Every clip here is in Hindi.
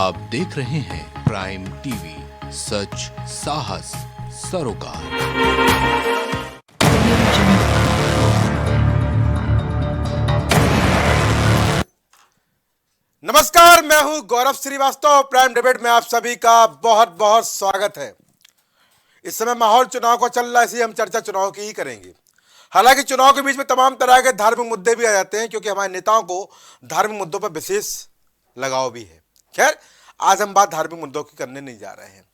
आप देख रहे हैं प्राइम टीवी, सच साहस सरोकार। नमस्कार, मैं हूं गौरव श्रीवास्तव। प्राइम डिबेट में आप सभी का बहुत बहुत स्वागत है। इस समय माहौल चुनाव का चल रहा है, इसलिए हम चर्चा चुनाव की ही करेंगे। हालांकि चुनाव के बीच में तमाम तरह के धार्मिक मुद्दे भी आ जाते हैं, क्योंकि हमारे नेताओं को धार्मिक मुद्दों पर विशेष लगाव भी है। खैर, आज हम बात धार्मिक मुद्दों की करने नहीं जा रहे हैं।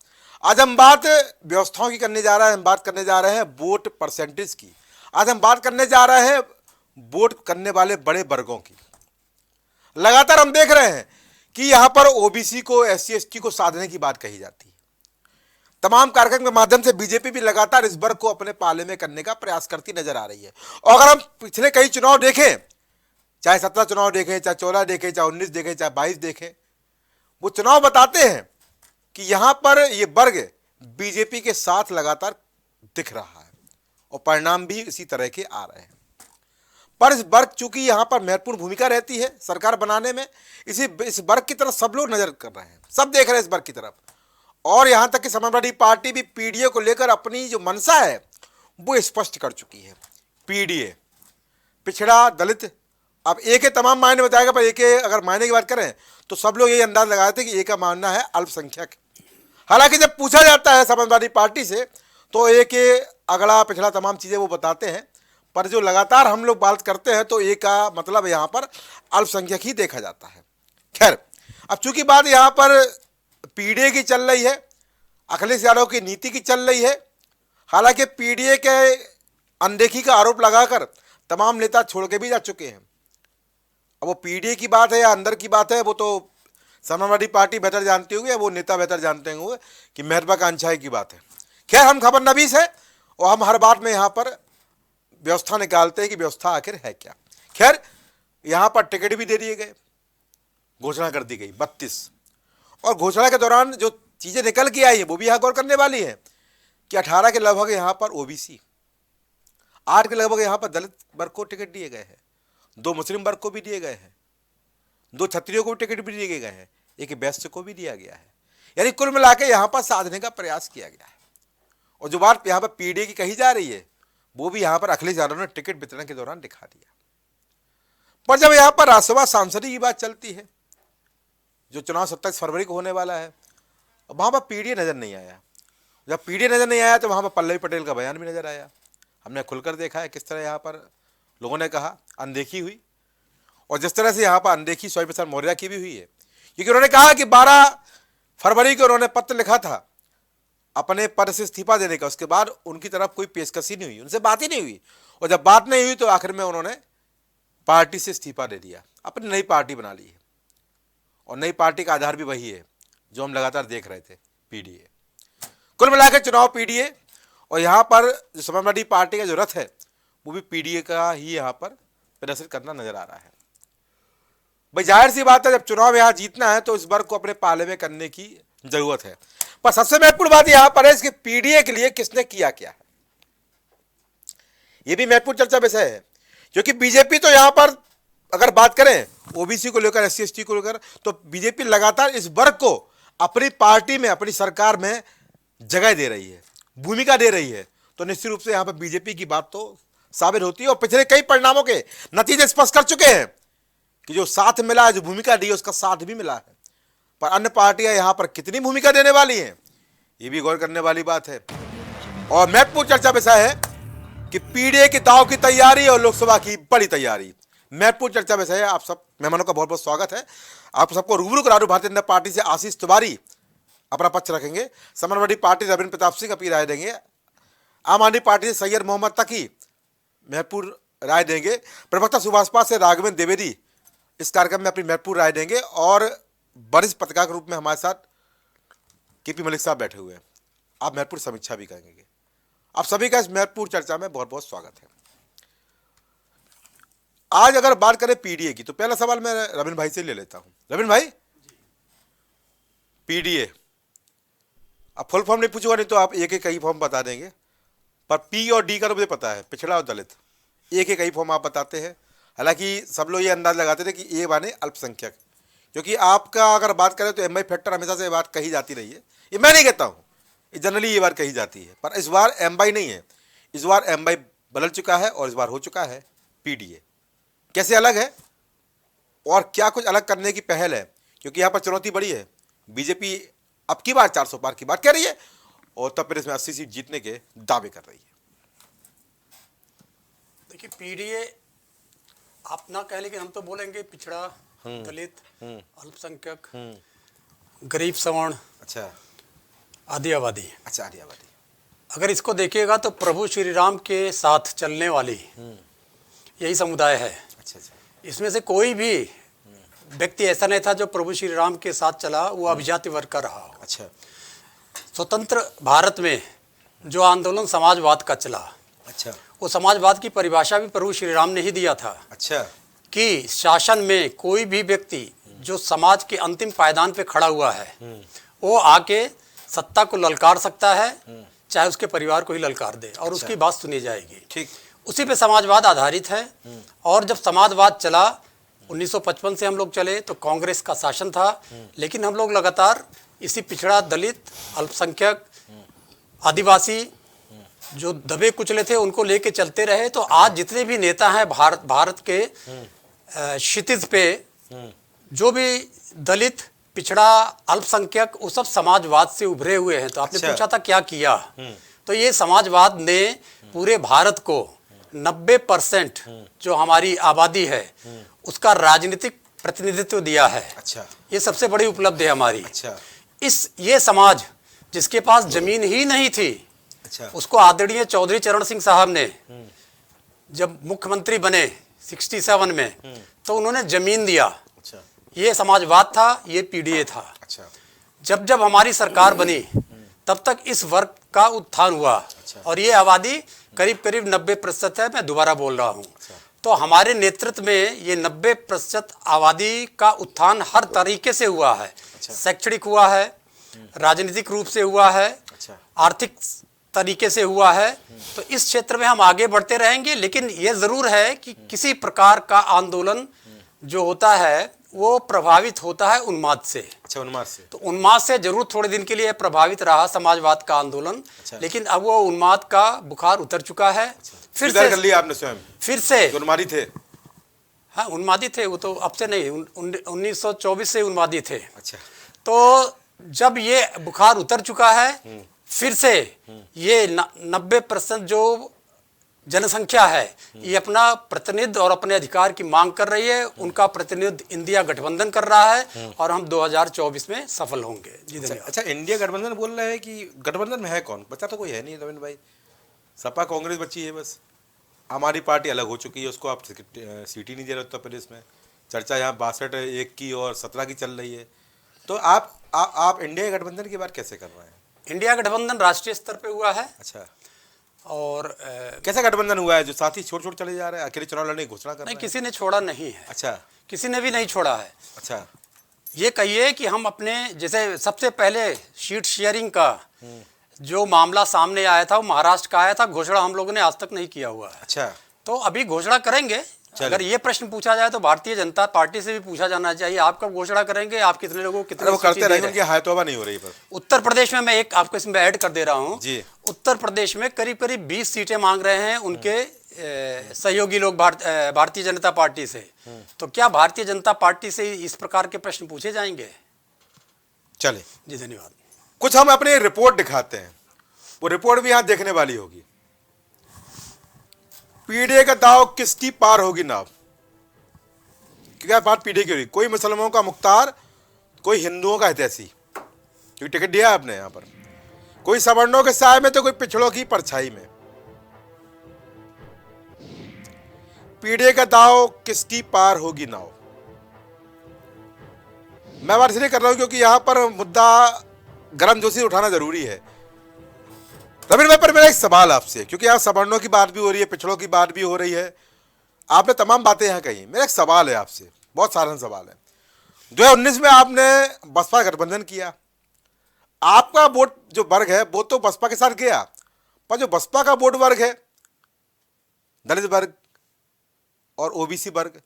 आज हम बात व्यवस्थाओं की करने जा रहे हैं। हम बात करने जा रहे हैं वोट परसेंटेज की। आज हम बात करने जा रहे हैं वोट करने वाले बड़े वर्गों की। लगातार हम देख रहे हैं कि यहां पर ओबीसी को, एससी एसटी को साधने की बात कही जाती है। तमाम कार्यक्रम के माध्यम से बीजेपी भी लगातार इस वर्ग को अपने पाले में करने का प्रयास करती नजर आ रही है। और अगर हम पिछले कई चुनाव देखें, चाहे 17 चुनाव देखें, चाहे 14 देखें, चाहे 19 देखें, चाहे 22 देखें, वो चुनाव बताते हैं कि यहां पर ये वर्ग बीजेपी के साथ लगातार दिख रहा है और परिणाम भी इसी तरह के आ रहे हैं। पर इस वर्ग चूंकि यहां पर महत्वपूर्ण भूमिका रहती है सरकार बनाने में, इस वर्ग की तरफ सब लोग नजर कर रहे हैं, सब देख रहे हैं इस वर्ग की तरफ। और यहां तक कि समाजवादी पार्टी भी पीडीए को लेकर अपनी जो मंशा है वो स्पष्ट कर चुकी है। पीडीए, पिछड़ा, दलित, अब ए के तमाम मायने बताएगा, पर ए के अगर मायने की बात करें तो सब लोग ये अंदाज लगाए थे कि ए का मानना है अल्पसंख्यक। हालांकि जब पूछा जाता है समाजवादी पार्टी से तो ए के अगला पिछड़ा तमाम चीजें वो बताते हैं, पर जो लगातार हम लोग बात करते हैं तो ए का मतलब यहां पर अल्पसंख्यक ही देखा जाता है। खैर, अब चूंकि बात यहां पर पीडीए की चल रही है, अखिलेश यादव की नीति की चल रही है। हालांकि पीडीए के अनदेखी का आरोप लगाकर तमाम नेता छोड़ के भी जा चुके हैं। अब वो पीडीए की बात है या अंदर की बात है, वो तो समाजवादी पार्टी बेहतर जानती होगी, वो नेता बेहतर जानते होंगे कि महत्वाकांक्षाएं की बात है। खैर, हम खबर नवीस है और हम हर बात में यहाँ पर व्यवस्था निकालते हैं कि व्यवस्था आखिर है क्या। खैर, यहाँ पर टिकट भी दे दिए गए, घोषणा कर दी गई 32। और घोषणा के दौरान जो चीजें निकल के आई है वो भी यहाँ गौर करने वाली है कि 18 के लगभग यहाँ पर ओबीसी, 8 के लगभग यहाँ पर दलित वर्ग को टिकट दिए गए हैं, 2 मुस्लिम वर्ग को भी दिए गए हैं, 2 क्षत्रियों को भी टिकट भी दिए गए हैं, 1 वैश्य को भी दिया गया है। यानी कुल मिला के यहाँ पर साधने का प्रयास किया गया है। और जो बात यहाँ पर पीडीए की कही जा रही है वो भी यहाँ पर अखिलेश यादव ने टिकट वितरण के दौरान दिखा दिया। पर जब यहाँ पर राज्यसभा सांसदी की बात चलती है, जो चुनाव 27 फरवरी को होने वाला है, वहां पर पीडीए नजर नहीं आया। जब पीडीए नजर नहीं आया तो वहां पर पल्लवी पटेल का बयान भी नजर आया। हमने खुलकर देखा है किस तरह यहाँ पर लोगों ने कहा अनदेखी हुई, और जिस तरह से यहाँ पर अनदेखी स्वामी प्रसाद मौर्य की भी हुई है, क्योंकि उन्होंने कहा कि 12 फरवरी को उन्होंने पत्र लिखा था अपने पद से इस्तीफा देने का। उसके बाद उनकी तरफ कोई पेशकश ही नहीं हुई, उनसे बात ही नहीं हुई। और जब बात नहीं हुई तो आखिर में उन्होंने पार्टी से इस्तीफा दे दिया, अपनी नई पार्टी बना ली है। और नई पार्टी का आधार भी वही है जो हम लगातार देख रहे थे, पीडीए। कुल मिलाकर चुनाव पीडीए, और यहाँ पर जो समाजवादी पार्टी का जो रथ है वो भी पीडीए का ही यहाँ पर प्रदर्शित करना नजर आ रहा है। भाई जाहिर सी बात है, जब चुनाव यहाँ जीतना है तो इस वर्ग को अपने पाले में करने की जरूरत है। पर सबसे महत्वपूर्ण बात यहाँ पर है कि पीडीए के लिए किसने किया क्या है, यह भी महत्वपूर्ण चर्चा विषय है। क्योंकि बीजेपी तो यहाँ पर अगर बात करें ओबीसी को लेकर, एससी एसटी को लेकर, तो बीजेपी लगातार इस वर्ग को अपनी पार्टी में, अपनी सरकार में जगह दे रही है, भूमिका दे रही है। तो निश्चित रूप से यहाँ पर बीजेपी की बात तो साबित होती है। और पिछले कई परिणामों के नतीजे स्पष्ट कर चुके हैं कि जो साथ मिला है, जो भूमिका दी है, उसका साथ भी मिला है। पर अन्य पार्टियां यहाँ पर कितनी भूमिका देने वाली हैं, ये भी गौर करने वाली बात है। और महत्वपूर्ण चर्चा विषय है कि पीडीए के दांव की तैयारी और लोकसभा की बड़ी तैयारी, महत्वपूर्ण चर्चा विषय है। आप सब मेहमानों का बहुत बहुत स्वागत है। आप सबको रूबरू करा दूं, भारतीय जनता पार्टी से आशीष तिवारी अपना पक्ष रखेंगे, समाजवादी पार्टी से रविंद्र प्रताप सिंह अपनी राय देंगे, आम आदमी पार्टी से सैयद मोहम्मद तकी महत्वपूर्ण राय देंगे, प्रवक्ता सुभाष पाल से राघवेंद्र द्विवेदी इस कार्यक्रम में अपनी महत्वपूर्ण राय देंगे, और वरिष्ठ पत्रकार के रूप में हमारे साथ केपी मलिक साहब बैठे हुए हैं। आप महत्वपूर्ण समीक्षा भी करेंगे। आप सभी का इस महत्वपूर्ण चर्चा में बहुत बहुत स्वागत है। आज अगर बात करें पीडीए की, तो पहला सवाल मैं रविंद्र भाई से ले लेता हूं। रविंद्र भाई, पीडीए, अब फुल फॉर्म नहीं पूछूंगा, नहीं तो आप एक कई फॉर्म बता देंगे, पर पी और डी का तो मुझे पता है, पिछड़ा और दलित, एक कई फॉर्म आप बताते हैं। हालांकि सब लोग ये अंदाज लगाते थे कि ए माने अल्पसंख्यक, क्योंकि आपका अगर बात करें तो एमआई फैक्टर हमेशा से ये बात कही जाती रही है, ये मैं नहीं कहता हूँ, ये जनरली ये बात कही जाती है। पर इस बार एमवाई नहीं है, इस बार एमवाई बदल चुका है और इस बार हो चुका है पीडीए। कैसे अलग है और क्या कुछ अलग करने की पहल है, क्योंकि यहाँ पर चुनौती बड़ी है। बीजेपी अब की बार 400 पार की बात कह रही है और उत्तर प्रदेश में 80 सीट जीतने के दावे कर रही है। देखिए, पीडीए आप ना कह, लेकिन हम तो बोलेंगे पिछड़ा, दलित, अल्पसंख्यक, गरीब सवर्ण, अच्छा, आदि आबादी। अच्छा, आर्यावादी। अगर इसको देखिएगा तो प्रभु श्री राम के साथ चलने वाली यही समुदाय है। अच्छा, अच्छा, इसमें से कोई भी व्यक्ति ऐसा नहीं था जो प्रभु श्री राम के साथ चला वो अभिजाति वर्ग का रहा हो। अच्छा, स्वतंत्र भारत में जो आंदोलन समाजवाद का चला, अच्छा, वो समाजवाद की परिभाषा भी प्रभु श्री राम ने ही दिया था अच्छा, कि शासन में कोई भी व्यक्ति जो समाज के अंतिम पायदान पे खड़ा हुआ है वो आके सत्ता को ललकार सकता है, चाहे उसके परिवार को ही ललकार दे और उसकी बात सुनी जाएगी। ठीक, उसी पे समाजवाद आधारित है। और जब समाजवाद चला 1955 से हम लोग चले तो कांग्रेस का शासन था, लेकिन हम लोग लगातार इसी पिछड़ा, दलित, अल्पसंख्यक, आदिवासी जो दबे कुचले थे उनको लेके चलते रहे। तो आज जितने भी नेता हैं भारत के क्षितिज पे, जो भी दलित, पिछड़ा, अल्पसंख्यक, वो सब समाजवाद से उभरे हुए हैं। तो आपने पूछा था क्या किया, तो ये समाजवाद ने पूरे भारत को 90% जो हमारी आबादी है उसका राजनीतिक प्रतिनिधित्व दिया है। अच्छा, ये सबसे बड़ी उपलब्धि है हमारी। अच्छा, ये समाज जिसके पास जमीन ही नहीं थी, अच्छा, उसको आदरणीय चौधरी चरण सिंह साहब ने जब मुख्यमंत्री बने 67 में तो उन्होंने जमीन दिया। अच्छा, ये समाजवाद था, ये पीडीए था। अच्छा, जब हमारी सरकार बनी तब तक इस वर्ग का उत्थान हुआ और ये आबादी करीब करीब 90% है। मैं दोबारा बोल रहा हूँ। तो हमारे नेतृत्व में ये 90% आबादी का उत्थान हर तरीके से हुआ है। शैक्षणिक हुआ है, राजनीतिक रूप से हुआ है, आर्थिक तरीके से हुआ है। तो इस क्षेत्र में हम आगे बढ़ते रहेंगे, लेकिन ये जरूर है कि किसी प्रकार का आंदोलन जो होता है वो प्रभावित होता है उन्माद से। अच्छा, उन्माद से। तो उन्माद से जरूर थोड़े दिन के लिए प्रभावित रहा समाजवाद का आंदोलन। लेकिन अब वो उन्माद का बुखार उतर चुका है। फिर से कर लिया आपने स्वयं, फिर से उन्मादी थे। हाँ, उन्मादी थे, वो तो अब से नहीं, 1924 से उन्मादी थे। अच्छा, तो जब ये बुखार उतर चुका है, फिर से ये 90% जो जनसंख्या है ये अपना प्रतिनिधि और अपने अधिकार की मांग कर रही है। उनका प्रतिनिधि इंडिया गठबंधन कर रहा है और हम 2024 में सफल होंगे। जी धन्यवाद। अच्छा, इंडिया गठबंधन बोल रहे हैं कि गठबंधन में है कौन? बचा तो कोई है नहीं रविंद्र भाई। सपा कांग्रेस बची है बस। हमारी पार्टी अलग हो चुकी है, उसको आप सीट ही नहीं दे रहे उत्तर प्रदेश में। चर्चा यहाँ 62 की और 17 की चल रही है। तो आप इंडिया गठबंधन की बात कैसे कर रहे हैं? इंडिया गठबंधन राष्ट्रीय स्तर पे हुआ है। अच्छा, और कैसा गठबंधन हुआ है जो साथी छोड़ चले जा रहे हैं, अकेले चुनाव लड़ने की घोषणा कर रहे नहीं, हैं? किसी ने छोड़ा नहीं है। अच्छा, किसी ने भी नहीं छोड़ा है। अच्छा, ये कहिए कि हम अपने, जैसे सबसे पहले सीट शेयरिंग का जो मामला सामने आया था वो महाराष्ट्र का आया था। घोषणा हम लोगों ने आज तक नहीं किया हुआ है। अच्छा, तो अभी घोषणा करेंगे। अगर ये प्रश्न पूछा जाए तो भारतीय जनता पार्टी से भी पूछा जाना चाहिए, आप कब घोषणा करेंगे, आप कितने लोगों को कितने वो करते रहे, उनकी हाय तौबा नहीं हो रही। पर उत्तर प्रदेश में मैं एक आपको इसमें ऐड कर दे रहा हूँ जी। उत्तर प्रदेश में करीब करीब 20 सीटें मांग रहे हैं उनके सहयोगी लोग भारतीय जनता पार्टी से। तो क्या भारतीय जनता पार्टी से इस प्रकार के प्रश्न पूछे जाएंगे? चले जी धन्यवाद। कुछ हम अपनी रिपोर्ट दिखाते हैं, वो रिपोर्ट भी यहाँ देखने वाली होगी। पीडीए का दाव किसकी पार होगी नाव? क्या बात पीडीए की हो रही? कोई मुसलमानों का मुख्तार, कोई हिंदुओं का हितैषी, क्योंकि टिकट दिया आपने यहां पर। कोई सवर्णों के साय में तो कोई पिछड़ों की परछाई में। पीडीए का दाव किसकी पार होगी नाव? मैं बात इसलिए कर रहा हूं क्योंकि यहां पर मुद्दा गर्मजोशी उठाना जरूरी है। रविंद्र भाई, पर मेरा एक सवाल आपसे, क्योंकि यहाँ सवर्णों की बात भी हो रही है, पिछड़ों की बात भी हो रही है, आपने तमाम बातें यहाँ कही। मेरा एक सवाल है आपसे, बहुत साधारण सवाल है। 2019 में आपने बसपा गठबंधन किया, आपका वोट जो वर्ग है वो तो बसपा के साथ गया, पर जो बसपा का वोट वर्ग है, दलित वर्ग और ओबीसी वर्ग,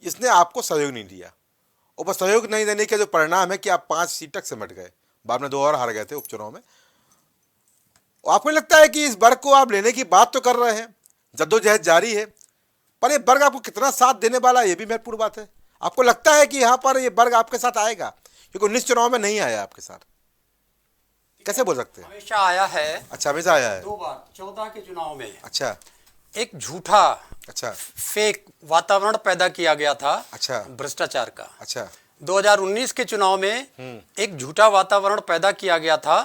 इसने आपको सहयोग नहीं दिया और बस सहयोग नहीं देने के जो परिणाम है कि आप 5 सीट तक सिमट गए, बाद में 2 और हार गए थे उपचुनाव में। आपको लगता है कि इस वर्ग को आप लेने की बात तो कर रहे हैं, जद्दोजहद जारी है, पर ये वर्ग आपको कितना साथ देने वाला है ये भी महत्वपूर्ण बात है। आपको लगता है कि यहाँ पर ये वर्ग आपके साथ आएगा? क्योंकि 19 चुनाव में नहीं आया आपके साथ, कैसे बोल सकते हैं? हमेशा आया है। अच्छा, हमेशा आया है। 2 बार 14 के चुनाव में अच्छा एक झूठा अच्छा फेक वातावरण पैदा किया गया था, अच्छा भ्रष्टाचार का। अच्छा 2019 के चुनाव में एक झूठा वातावरण पैदा किया गया था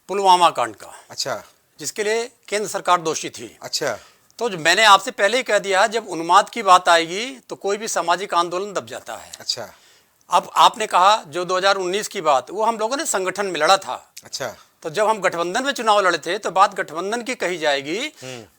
पुलवामा कांड का, अच्छा जिसके लिए केंद्र सरकार दोषी थी। अच्छा तो मैंने आपसे पहले ही कह दिया, जब उन्माद की बात आएगी तो कोई भी सामाजिक आंदोलन दब जाता है। अच्छा अब आपने कहा जो 2019 की बात, वो हम लोगों ने संगठन में लड़ा था। अच्छा तो जब हम गठबंधन में चुनाव लड़े थे तो बात गठबंधन की कही जाएगी।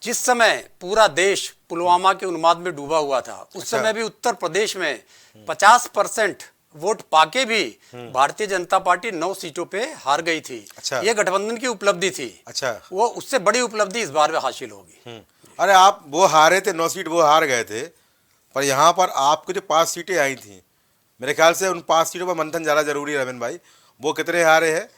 जिस समय पूरा देश पुलवामा के उन्माद में डूबा हुआ था, उस अच्छा। समय भी उत्तर प्रदेश में 50% वोट पाके भी भारतीय जनता पार्टी 9 सीटों पे हार गई थी। अच्छा। ये गठबंधन की उपलब्धि थी। अच्छा वो उससे बड़ी उपलब्धि इस बार में हासिल होगी। अरे आप वो हारे थे, 9 सीट वो हार गए थे, पर यहाँ पर आपको जो 5 सीटें आई थी, मेरे ख्याल से उन 5 सीटों पर मंथन ज़्यादा जरूरी है रविंद्र भाई। वो कितने हारे हैं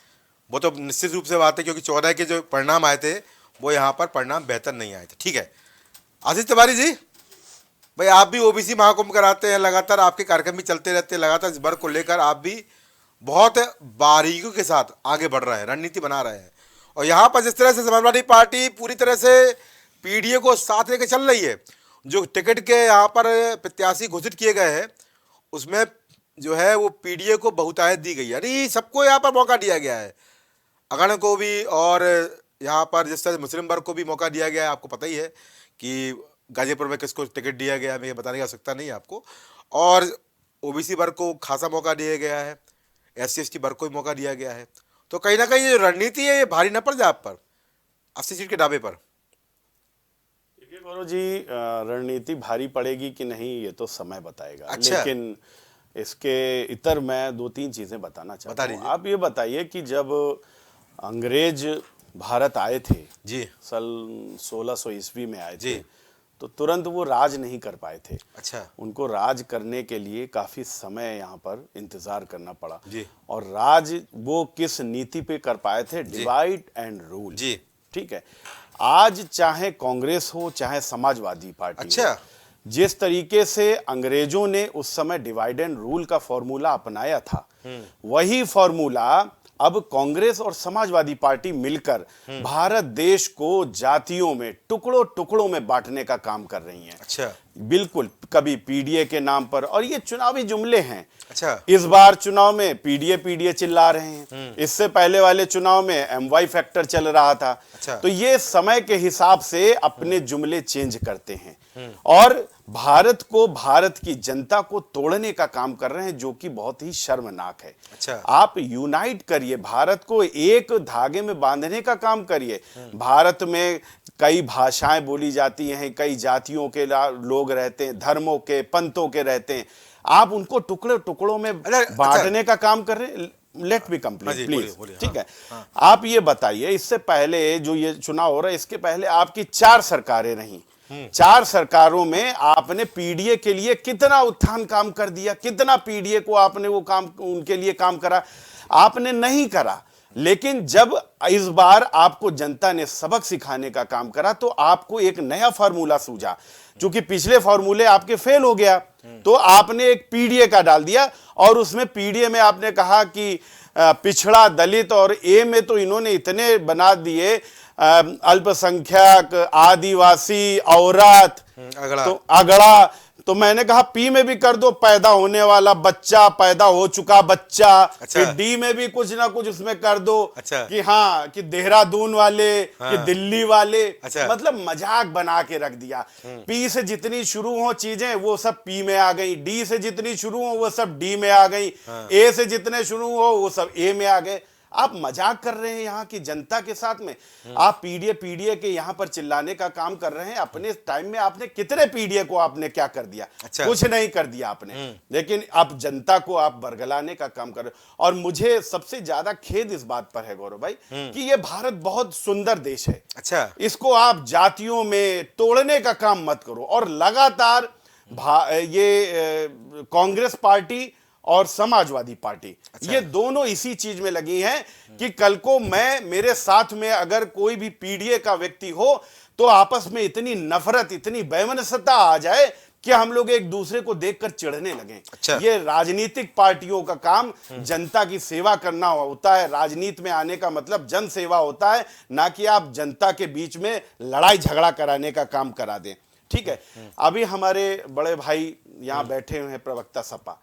वो तो निश्चित रूप से बात है, क्योंकि 14 के जो परिणाम आए थे वो यहाँ पर परिणाम बेहतर नहीं आए थे। ठीक है, आशीष तिवारी जी भाई, आप भी ओबीसी महाकुंभ कराते हैं, लगातार आपके कार्यक्रम भी चलते रहते हैं, लगातार इस वर्ग को लेकर आप भी बहुत बारीकियों के साथ आगे बढ़ रहे हैं, रणनीति बना रहे हैं। और यहाँ पर जिस तरह से समाजवादी पार्टी पूरी तरह से पीडीए को साथ लेकर चल रही है, जो टिकट के यहाँ पर प्रत्याशी घोषित किए गए हैं उसमें जो है वो पीडीए को बहुतायत दी गई है, यानी सबको यहाँ पर मौका दिया गया है, अगण को भी और यहाँ पर जिस तरह मुस्लिम वर्ग को भी मौका दिया गया है। आपको पता ही है कि गाजीपुर में किसको टिकट दिया गया है, हमें बताने की आवश्यकता नहीं है आपको। और ओबीसी वर्ग को खासा मौका दिया गया है, SC/ST वर्ग को भी मौका दिया गया है। तो कहीं ना कहीं ये रणनीति है, ये भारी न पड़ जाए आप पर 80 सीट के दावे पर? देखिए गौरव जी, रणनीति भारी पड़ेगी कि नहीं ये तो समय बताएगा। अच्छा। लेकिन इसके इतर मैं 2-3 चीजें बताना चाहता हूँ। आप ये बताइए कि जब अंग्रेज भारत आए थे जी, सन 1600 ईस्वी में आए जी। थे, तो तुरंत वो राज नहीं कर पाए थे। अच्छा उनको राज करने के लिए काफी समय यहाँ पर इंतजार करना पड़ा जी। और राज वो किस नीति पे कर पाए थे? Divide and rule. जी। ठीक है, आज चाहे कांग्रेस हो चाहे समाजवादी पार्टी अच्छा। हो, जिस तरीके से अंग्रेजों ने उस समय डिवाइड एंड रूल का फॉर्मूला अपनाया था, वही फॉर्मूला अब कांग्रेस और समाजवादी पार्टी मिलकर भारत देश को जातियों में टुकड़ों टुकड़ों में बांटने का काम कर रही हैं। अच्छा बिल्कुल, कभी पीडीए के नाम पर, और ये चुनावी जुमले हैं। अच्छा इस बार चुनाव में पीडीए चिल्ला रहे हैं, इससे पहले वाले चुनाव में MY फैक्टर चल रहा था। अच्छा। तो ये समय के हिसाब से अपने जुमले चेंज करते हैं और भारत को, भारत की जनता को तोड़ने का काम कर रहे हैं, जो कि बहुत ही शर्मनाक है। अच्छा। आप यूनाइट करिए, भारत को एक धागे में बांधने का काम करिए। भारत में कई भाषाएं बोली जाती हैं, कई जातियों के लोग रहते हैं, धर्मों के, पंथों के रहते हैं। आप उनको टुकड़े टुकड़ों में बांटने का काम कर रहे हैं। Let me complete please. ठीक है, आप ये बताइए, इससे पहले जो ये चुनाव हो रहा है, इसके पहले आपकी 4 सरकारें रहीं। 4 सरकारों में आपने पीडीए के लिए कितना उत्थान काम कर दिया? कितना पीडीए को आपने वो काम, उनके लिए काम करा? आपने नहीं करा। लेकिन जब इस बार आपको जनता ने सबक सिखाने का काम करा, तो आपको एक नया फार्मूला सूझा। चूंकि पिछले फार्मूले आपके फेल हो गया, तो आपने एक पीडीए का डाल दिया और उसमें पीडीए में आपने कहा कि पिछड़ा, दलित, और ए में तो इन्होंने इतने बना दिए, अल्पसंख्यक, आदिवासी, औरत, अगड़ा। तो अगड़ा। तो मैंने कहा पी में भी कर दो, पैदा होने वाला बच्चा, पैदा हो चुका बच्चा। अच्छा। फिर डी में भी कुछ ना कुछ उसमें कर दो। अच्छा। कि हाँ, कि देहरादून वाले, कि दिल्ली वाले। अच्छा। मतलब मजाक बना के रख दिया। पी से जितनी शुरू हो चीजें वो सब पी में आ गई, डी से जितनी शुरू हो वो सब डी में आ गई, ए से जितने शुरू हो वो सब ए में आ गए। आप मजाक कर रहे हैं यहाँ की जनता के साथ में। आप पीडीए के यहाँ पर चिल्लाने का काम कर रहे हैं। अपने टाइम में आपने कितने पीडीए को आपने क्या कर दिया? अच्छा। कुछ नहीं कर दिया आपने। लेकिन आप जनता को आप बरगलाने का काम कर रहे हो। और मुझे सबसे ज्यादा खेद इस बात पर है गौरव भाई, कि ये भारत बहुत सुंदर देश है। अच्छा। इसको आप जातियों में तोड़ने का काम मत करो। और लगातार ये कांग्रेस पार्टी और समाजवादी पार्टी, ये दोनों इसी चीज में लगी हैं कि कल को मेरे साथ में अगर कोई भी पीडीए का व्यक्ति हो तो आपस में इतनी नफरत, इतनी वैमनस्यता आ जाए कि हम लोग एक दूसरे को देखकर चिढ़ने लगे। अच्छा। ये राजनीतिक पार्टियों का काम जनता की सेवा करना होता है। राजनीति में आने का मतलब जन सेवा होता है, ना कि आप जनता के बीच में लड़ाई झगड़ा कराने का काम करा दें। ठीक है, अभी हमारे बड़े भाई यहाँ बैठे हुए हैं, प्रवक्ता सपा,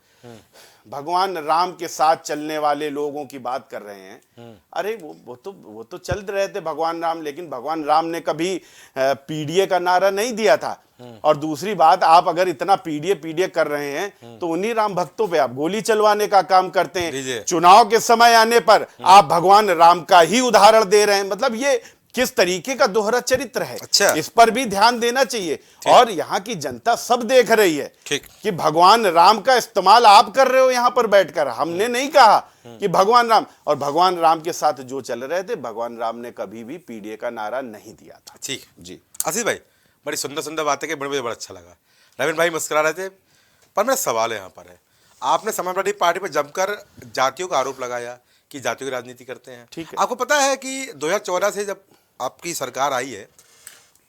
भगवान राम के साथ चलने वाले लोगों की बात कर रहे हैं। अरे वो तो चल रहे थे भगवान राम, लेकिन भगवान राम ने कभी पीडीए का नारा नहीं दिया था। और दूसरी बात, आप अगर इतना पीडीए कर रहे हैं तो उन्हीं राम भक्तों पे आप गोली चलवाने का काम करते हैं। चुनाव के समय आने पर आप भगवान राम का ही उदाहरण दे रहे हैं। मतलब ये किस तरीके का दोहरा चरित्र है। अच्छा। इस पर भी ध्यान देना चाहिए। और यहाँ की जनता सब देख रही है ठीक। कि भगवान राम का इस्तेमाल आप कर रहे हो यहाँ पर बैठकर। हमने नहीं कहा कि भगवान राम, और भगवान राम के साथ जो चल रहे थे, भगवान राम ने कभी भी पीडीए का नारा नहीं दिया था। ठीक जी आशीष भाई, बड़ी सुंदर सुंदर बातें की, मुझे बड़ा अच्छा लगा। रविंद्र भाई मुस्कुरा रहे थे, पर मेरा सवाल यहाँ पर है, आपने समाजवादी पार्टी पर जमकर जातियों का आरोप लगाया कि जातियों की राजनीति करते हैं। ठीक है। आपको पता है कि 2014 से जब आपकी सरकार आई है,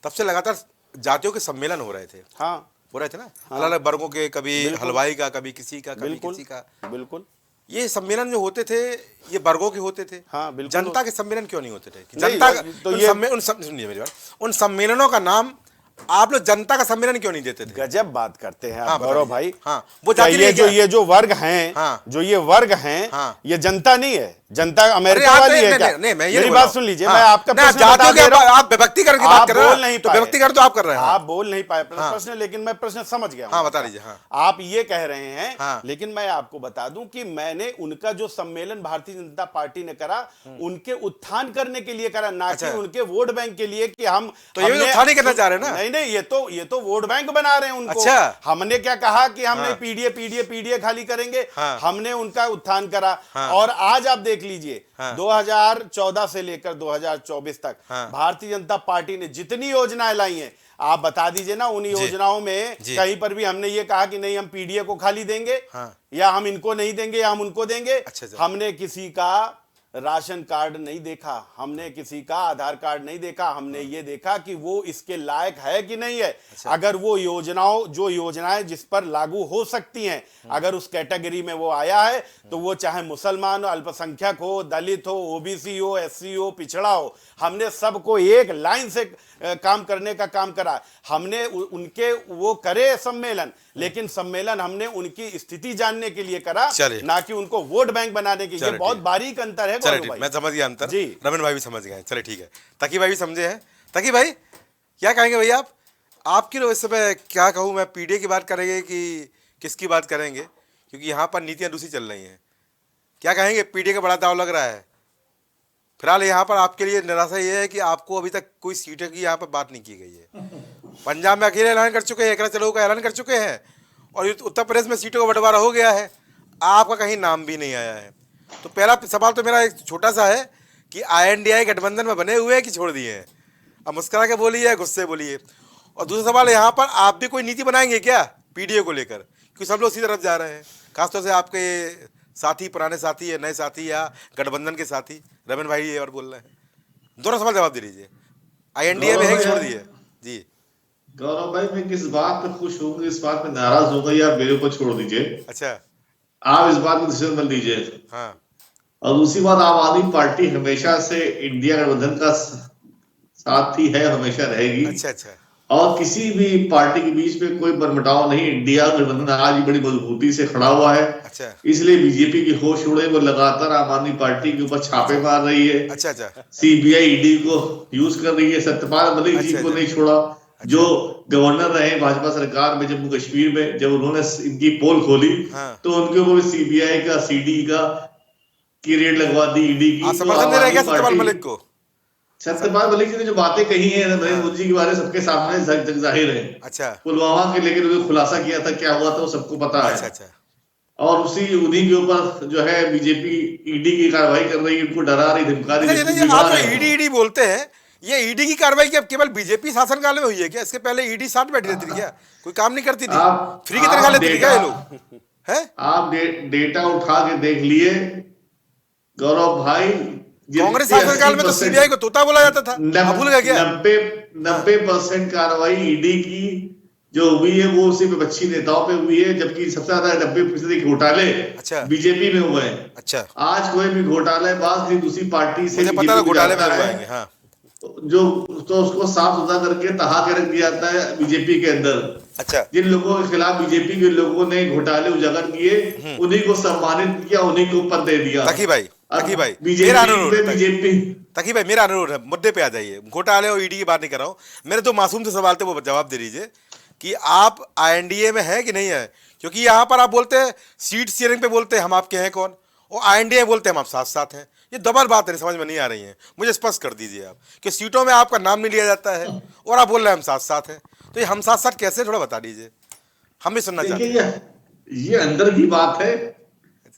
तब से लगातार जातियों के सम्मेलन हो रहे थे। हाँ, हो रहे थे ना, अलग अलग वर्गों के, कभी हलवाई का, कभी किसी का, कभी बिल्कुल किसी का। बिल्कुल। ये सम्मेलन जो होते थे, ये वर्गों के होते थे। हाँ, बिल्कुल। जनता के सम्मेलन क्यों नहीं होते थे? नहीं, जनता का तो ये सुनिए मेरी बात, उन सम्मेलनों का नाम आप लोग जनता का सम्मेलन क्यों नहीं देते थे? गजब बात करते हैं हाँ, आप गौरव भाई। हाँ, वो क्या जाति नहीं है ये जो वर्ग हैं, हाँ। जो ये वर्ग हैं, हाँ। ये जनता नहीं है, जनता अमेरिका अरे वाली नहीं, है क्या? नहीं, मैं ये मेरी बोल बात रहा सुन हूँ। लीजिए, हाँ। मैं आपका नहीं, प्रश्न जातियों बता दे रहा हूं। आप व्यक्तिगत की बात कर रहे हैं। बोल नहीं तो पाए। व्यक्तिगत तो आप कर रहे हैं। आप बोल नहीं पाए हाँ। प्रश्न, लेकिन मैं प्रश्न समझ गया हूं। हाँ, बता दीजिए। हाँ। आप ये कह रहे हैं, हाँ। लेकिन मैं आपको बता दूं कि मैंने उनका जो सम्मेलन भारतीय जनता पार्टी ने करा, उनके उत्थान करने के लिए करा, ना कि उनके वोट बैंक के लिए कि हम तो ये उत्थान ही करना चाह रहे हैं ना? नहीं, ये तो वोट बैंक बना रहे हैं उनको। अच्छा। हमने क्या कहा कि हमने पीडीए खाली करेंगे। हाँ। हमने उनका उत्थान करा। हाँ। और आज आप देख लीजिए, हाँ। 2014 से लेकर 2024 तक हाँ। भारतीय जनता पार्टी ने जितनी योजनाएं लाई हैं, आप बता दीजिए ना, उन योजनाओं में कहीं पर भी हमने ये कहा कि नहीं हम पीडीए को खाली देंगे, हाँ। या हम इनको नहीं देंगे, या हम उनको देंगे। अच्छा। हमने किसी का राशन कार्ड नहीं देखा, हमने किसी का आधार कार्ड नहीं देखा, हमने ये देखा कि वो इसके लायक है कि नहीं है। अगर वो जो योजनाएं जिस पर लागू हो सकती हैं, अगर उस कैटेगरी में वो आया है, तो वो चाहे मुसलमान हो, अल्पसंख्यक हो, दलित हो, ओबीसी हो, एससी हो, पिछड़ा हो, हमने सबको एक लाइन से काम करने का काम करा। हमने उनके वो करे सम्मेलन, लेकिन सम्मेलन हमने उनकी स्थिति जानने के लिए करा, ना कि उनको वोट बैंक बनाने के लिए। बहुत बारीक अंतर है। चलिए, मैं समझ गया अंतर। जी। रमन भाई भी समझ गए। चलिए ठीक है, तकी भाई भी समझे हैं। तकी भाई क्या कहेंगे भैया आप? आपकी तो इस समय क्या कहूँ मैं, पीडीए की बात करेंगे कि किसकी बात करेंगे? क्योंकि यहाँ पर नीतियाँ दूसरी चल रही हैं। क्या कहेंगे? पीडीए का बड़ा दाव लग रहा है। फिलहाल यहाँ पर आपके लिए निराशा ये है कि आपको अभी तक कोई सीटों की यहाँ पर बात नहीं की गई है। पंजाब में अकेले ऐलान कर चुके हैं, एकरा चलो का ऐलान कर चुके हैं, और उत्तर प्रदेश में सीटों का बंटवारा हो गया है, आपका कहीं नाम भी नहीं आया है। तो पहला सवाल तो मेरा एक छोटा सा है कि INDI गठबंधन में बने हुए हैं कि छोड़ दिए हैं? अब मुस्कुरा के बोलिए, गुस्से बोलिए। और दूसरा सवाल, यहाँ पर आप भी कोई नीति बनाएंगे क्या पीडीए को लेकर? क्योंकि सब लोग इसी तरफ जा रहे हैं, खासतौर से आपके साथी, पुराने साथी या नए साथी या गठबंधन के साथी। रमन भाई ये और बोल रहे हैं, दोनों सवाल जवाब दे दीजिए। INDI में है कि छोड़ दिए? जी गौरव भाई, मैं किस बात पे खुश होंगे, इस बात पे नाराज होगा, या मेरे को छोड़ दीजिए। अच्छा, आप इस बात में डिसीजन मत लीजिए। हाँ। और दूसरी बात, आम आदमी पार्टी हमेशा से इंडिया गठबंधन का साथी है, हमेशा रहेगी। अच्छा। और किसी भी पार्टी के बीच में कोई बरमटाव नहीं। इंडिया गठबंधन आज भी बड़ी मजबूती से खड़ा हुआ है। अच्छा। इसलिए बीजेपी की होश उड़े, वो लगातार आम आदमी पार्टी के ऊपर छापे मार रही है। अच्छा। CBI ED को यूज कर रही है। सत्यपाल मलिक जी को नहीं छोड़ा, जो गवर्नर रहे भाजपा सरकार में जम्मू कश्मीर में। जब उन्होंने इनकी पोल खोली, तो उनके ऊपर CBI का, CD का की रेड लगवा दी, ED की। समर्थन दे रहे क्या सत्यपाल मलिक को? सत्यपाल मलिक जी ने जो बातें कही है नरेंद्र मोदी जी के बारे में, सबके सामने जग जाहिर है। अच्छा। पुलवामा के लेकर उन्होंने खुलासा किया था, क्या हुआ था वो सबको पता है। अच्छा। और उन्हीं के ऊपर जो है बीजेपी ED की कार्रवाई कर रही है, उनको डरा रही, धमका रही। आप ED बोलते हैं, ये ED की कार्रवाई केवल बीजेपी शासनकाल में हुई है क्या? इसके पहले ED साथ बैठी रहती थी क्या? कोई काम नहीं करती थी? फ्री की तनख्वाह लेती थी क्या ये लोग? है? आप डेटा उठा के देख लिए गौरव भाई, कांग्रेस शासनकाल में तो सीबीआई को तोता बोला जाता था, आप भूल गए क्या? 90% कार्रवाई ईडी की जो हुई है वो सिर्फ अच्छी नेताओं पे हुई है, जबकि सबसे ज्यादा 90% घोटाले अच्छा बीजेपी में हुए हैं। अच्छा, आज कोई भी घोटालेबाज किसी दूसरी पार्टी से मुझे पता है घोटाले में जाता है, आएंगे। हाँ, जो तो उसको साफ सुथरा करके तहा के रख दिया जाता है बीजेपी के अंदर। अच्छा, जिन लोगों के खिलाफ बीजेपी के लोगों ने घोटाले उजागर किए, उन्हीं को सम्मानित किया, उन्हीं को पद दे दिया। तकी भाई बीजेपी तकी भाई मेरा अनुरोध है, मुद्दे पे आ जाइए। घोटाले और ईडी की बात नहीं कर रहा हूँ, मेरे तो मासूम से सवाल थे वो जवाब दे दीजिए कि आप आईएनडीए में है कि नहीं है। क्योंकि यहाँ पर आप बोलते हैं सीट शेयरिंग पे बोलते हैं हम आपके हैं कौन, और आईएनडीए बोलते हैं हम आप साथ साथ हैं। ये डबल बात है, समझ में नहीं आ रही है, मुझे स्पष्ट कर दीजिए आप कि सीटों में आपका नाम नहीं लिया जाता है और आप बोल रहे हैं हम साथ साथ हैं। तो ये हम साथ साथ कैसे, थोड़ा बता दीजिए, हम भी सुनना चाहते हैं। ये अंदर की बात है,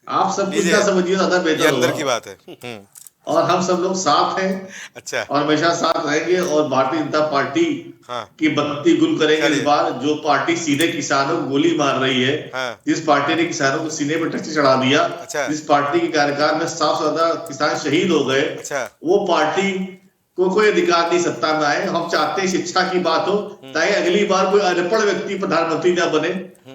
आप सब कुछ ना समझिए ज्यादा बेहतर ये अंदर होगा। की बात है। और हम सब लोग साथ हैं अच्छा, और हमेशा साथ रहेंगे, और भारतीय जनता पार्टी हाँ। की बत्ती गुल करेंगे चलिए। इस बार। जो पार्टी सीधे किसानों को गोली मार रही है, हाँ। जिस पार्टी ने किसानों को सीने पर टच चढ़ा दिया, अच्छा। जिस पार्टी के कार्यकाल में 700 से ज्यादा किसान शहीद हो गए, अच्छा। वो पार्टी को कोई अधिकार नहीं सत्ता में आए। हम चाहते हैं शिक्षा की बात हो, ताकि अगली बार कोई अनपढ़ व्यक्ति प्रधानमंत्री ना बने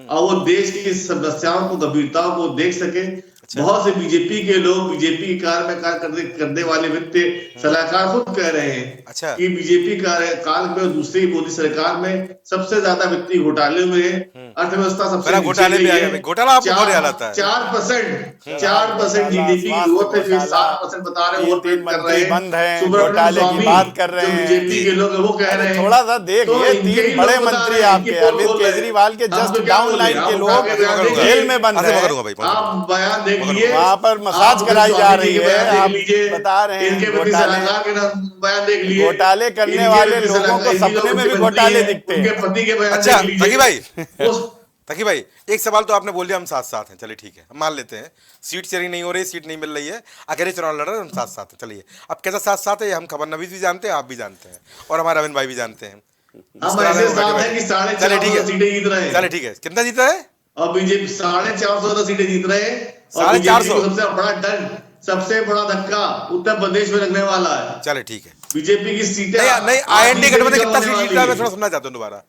और वो देश की समस्याओं को, गंभीरताओं को देख सके। बहुत से बीजेपी के लोग, बीजेपी के कार्य में कार्य करने वाले व्यक्ति सलाहकार खुद कह रहे हैं अच्छा। कि बीजेपी कार्यकाल में और दूसरी मोदी सरकार में सबसे ज्यादा वित्तीय घोटाले हुए हैं, अर्थव्यवस्था सबसे नीचे घोटाले गई पे आ है। गया, घोटाला आपको बहुत याद आता है। 4% जीडीपी की ग्रोथ है, फिर 7% बता रहे हैं, तीन कर रहे मंत्री हैं। बंद हैं, सुब्रमण्यम घोटाले की स्वामी, बात कर रहे जो हैं। बीजेपी के लोग हैं, वो कह रहे हैं। थोड़ा सा देखिए, इनके ही 3 बड़े लोग बता मंत्री रहे हैं, आपके इनके पोल अरविंद खोल रहे हैं। केजरीवाल के हम जस्ट तो क्या डाउन बोले, लाइन के हम लोग उठा के बयान देखिए। जेल में बंद ऐसे हैं। पकड़ूंगा भाई, पकड़ूंगा। आप बयान देख लिए, वहां पर मसाज आप कराई जा स्वामी रही जी के है, बयान देख आप लीजिए, बता रहे हैं इनके प्रति घोटाले, सलाहकार के बयान देख लिए, घोटाले करने इनके वाले प्रति लोगों को सलाहकार, सपने में भी इनके घोटाले पत्नी दिखते है, हैं। उनके पति के बयान अच्छा, देख लीजिए। तकी भाई उस- तकी भाई एक सवाल तो आपने बोल दिया हम साथ साथ हैं, चलिए ठीक है, हम मान लेते हैं सीट शेयरिंग नहीं हो रही, सीट नहीं मिल रही है, अकेले चुनाव लड़ रहे हैं, हम साथ साथ हैं। चलिए अब कैसा साथ साथ है ये हम खबर नवीज भी जानते हैं, आप भी जानते हैं, और हमारे अरविंद भाई भी जानते हैं। हम ऐसे साथ हैं कि 450 सीटें जीत रहे हैं। चलिए ठीक है, कितना जीता है? और बीजेपी 450 सीटें जीत रहे हैं, और 450 बीजेपी को सबसे बड़ा डर, सबसे बड़ा धक्का उत्तर प्रदेश में लगने वाला है। चलिए ठीक है। बीजेपी की सीटें नहीं आईएनडी गठबंधन कितना सीट जीता है, मैं थोड़ा वाली सुनना चाहता हूँ दोबारा।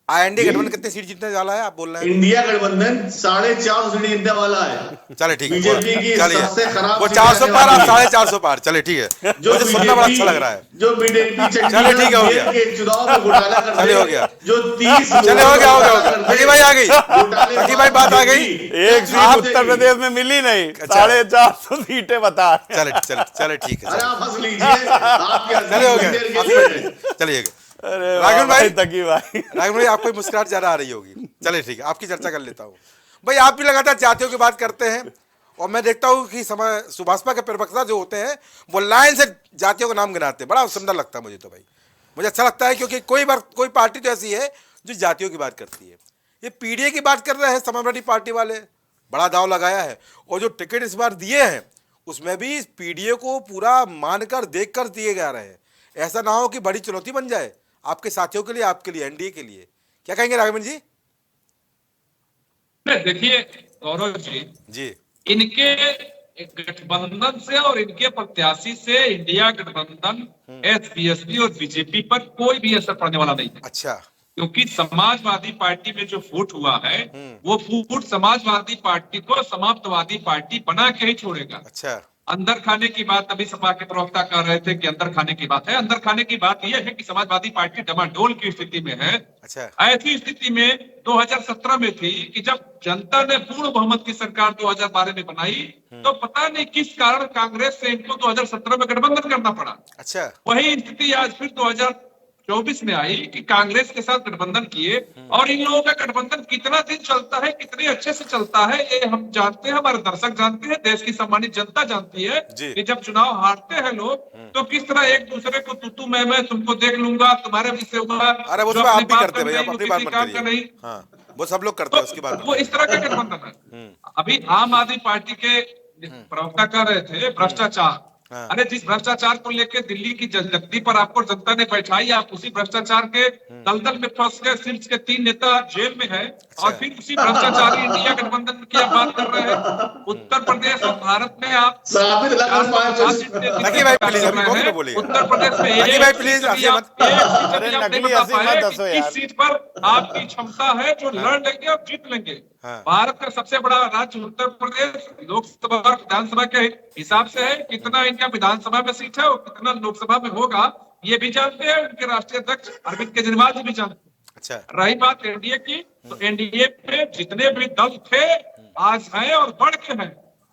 आईएनडी गठबंधन कितनी सीट जीतने वाला है, आप बोल रहे हैं? इंडिया गठबंधन 450 सीटें जीतने वाला है। चले ठीक है, बीजेपी की चलिए सबसे खराब वो सीट 400 रहने पार, वाली आप है। 450 पार, चले ठीक है, मुझे सुनना बड़ा अच्छा लग रहा है। जो बीजेपी चलिए ठीक है, हो गया। के चुनाव में घोटाला कर चलिए हो गया, जो 30 चले हो गया तकी भाई आ गई, तकी भाई बात आ गई। एक सीट उत्तर प्रदेश में मिली नहीं, 450 सीटें बता रहे हैं। चले ठीक है, अरे आप हंस लीजिए, आपके चले हो गया, चलिए अरे राघवन भाई, तकी भाई, राघवन भाई आपको मुस्कुराहट ज्यादा आ रही होगी। चलिए ठीक है, आपकी चर्चा कर लेता हूँ। भाई आप भी लगातार जातियों की बात करते हैं, और मैं देखता हूँ कि समय सुभाषपा के प्रवक्ता जो होते हैं वो लाइन से जातियों का नाम गिनाते हैं, बड़ा सुंदर लगता है मुझे। तो भाई मुझे अच्छा लगता है, क्योंकि कोई पार्टी तो ऐसी है जो जातियों की बात करती है। ये पीडीए की बात कर रहे हैं समाजवादी पार्टी वाले, बड़ा दाव लगाया है, और जो टिकट इस बार दिए हैं उसमें भी पीडीए को पूरा मानकर देखकर दिए जा रहे हैं। ऐसा ना हो कि बड़ी चुनौती बन जाए आपके साथियों के लिए, आपके लिए, एनडीए के लिए। क्या कहेंगे राघवन जी? देखिए गौरव जी, इनके गठबंधन से और इनके प्रत्याशी से इंडिया गठबंधन, एसपीएसपी और बीजेपी पर कोई भी असर पड़ने वाला नहीं है। अच्छा, क्योंकि समाजवादी पार्टी में जो फूट हुआ है वो फूट समाजवादी पार्टी को समाप्तवादी पार्टी बना के ही छोड़ेगा। अच्छा, अंदर खाने की बात अभी सपा के प्रवक्ता कर रहे थे कि अंदर खाने की बात है। अंदर खाने की बात यह है कि समाजवादी पार्टी डमाडोल की स्थिति में है। अच्छा, ऐसी स्थिति में 2017 में थी कि जब जनता ने पूर्ण बहुमत की सरकार 2012 में बनाई, तो पता नहीं किस कारण कांग्रेस से इनको 2017 में गठबंधन करना पड़ा। अच्छा, वही स्थिति आज फिर 2024 में आई कि कांग्रेस के साथ गठबंधन किए, और इन लोगों का गठबंधन कितना दिन चलता है, कितने अच्छे से चलता है, ये हम जानते हैं, हमारे दर्शक जानते हैं, देश की सम्मानित जनता जानती है कि जब चुनाव हारते हैं लोग तो किस तरह एक दूसरे को तू मैं तुमको देख लूंगा, तुम्हारे भी से होगा। अरे वो आप भी करते हैं, अपनी बात मत करिए। हाँ, वो सब लोग करते हैं, उसकी बात वो इस तरह का गठबंधन है। अभी आम आदमी पार्टी के प्रवक्ता कह रहे थे भ्रष्टाचार, अरे जिस भ्रष्टाचार को लेकर दिल्ली की जगदी पर आपको जनता ने बैठाई, आप उसी भ्रष्टाचार के दलदल में फंस गए। शीर्ष के 3 नेता जेल में है और फिर उसी भ्रष्टाचारी इंडिया गठबंधन की आप बात कर रहे हैं। उत्तर प्रदेश और भारत में आप नकी भाई प्लीज अभी वक्त पे बोलिए। उत्तर प्रदेश में नकी भाई प्लीज हंसी मत। अरे नकली हंसी मत हंसो किस यार। सीट पर आपकी क्षमता है जो लड़ लेंगे और जीत लेंगे। हाँ। भारत का सबसे बड़ा राज्य उत्तर प्रदेश लोकसभा और विधानसभा के हिसाब से है। कितना इनका विधानसभा में सीट है और कितना लोकसभा में होगा ये भी जानते हैं, उनके राष्ट्रीय अध्यक्ष अरविंद केजरीवाल जी भी जानते हैं। अच्छा, रही बात एनडीए की, तो एनडीए में जितने भी दल थे आज हैं और बढ़ के हैं।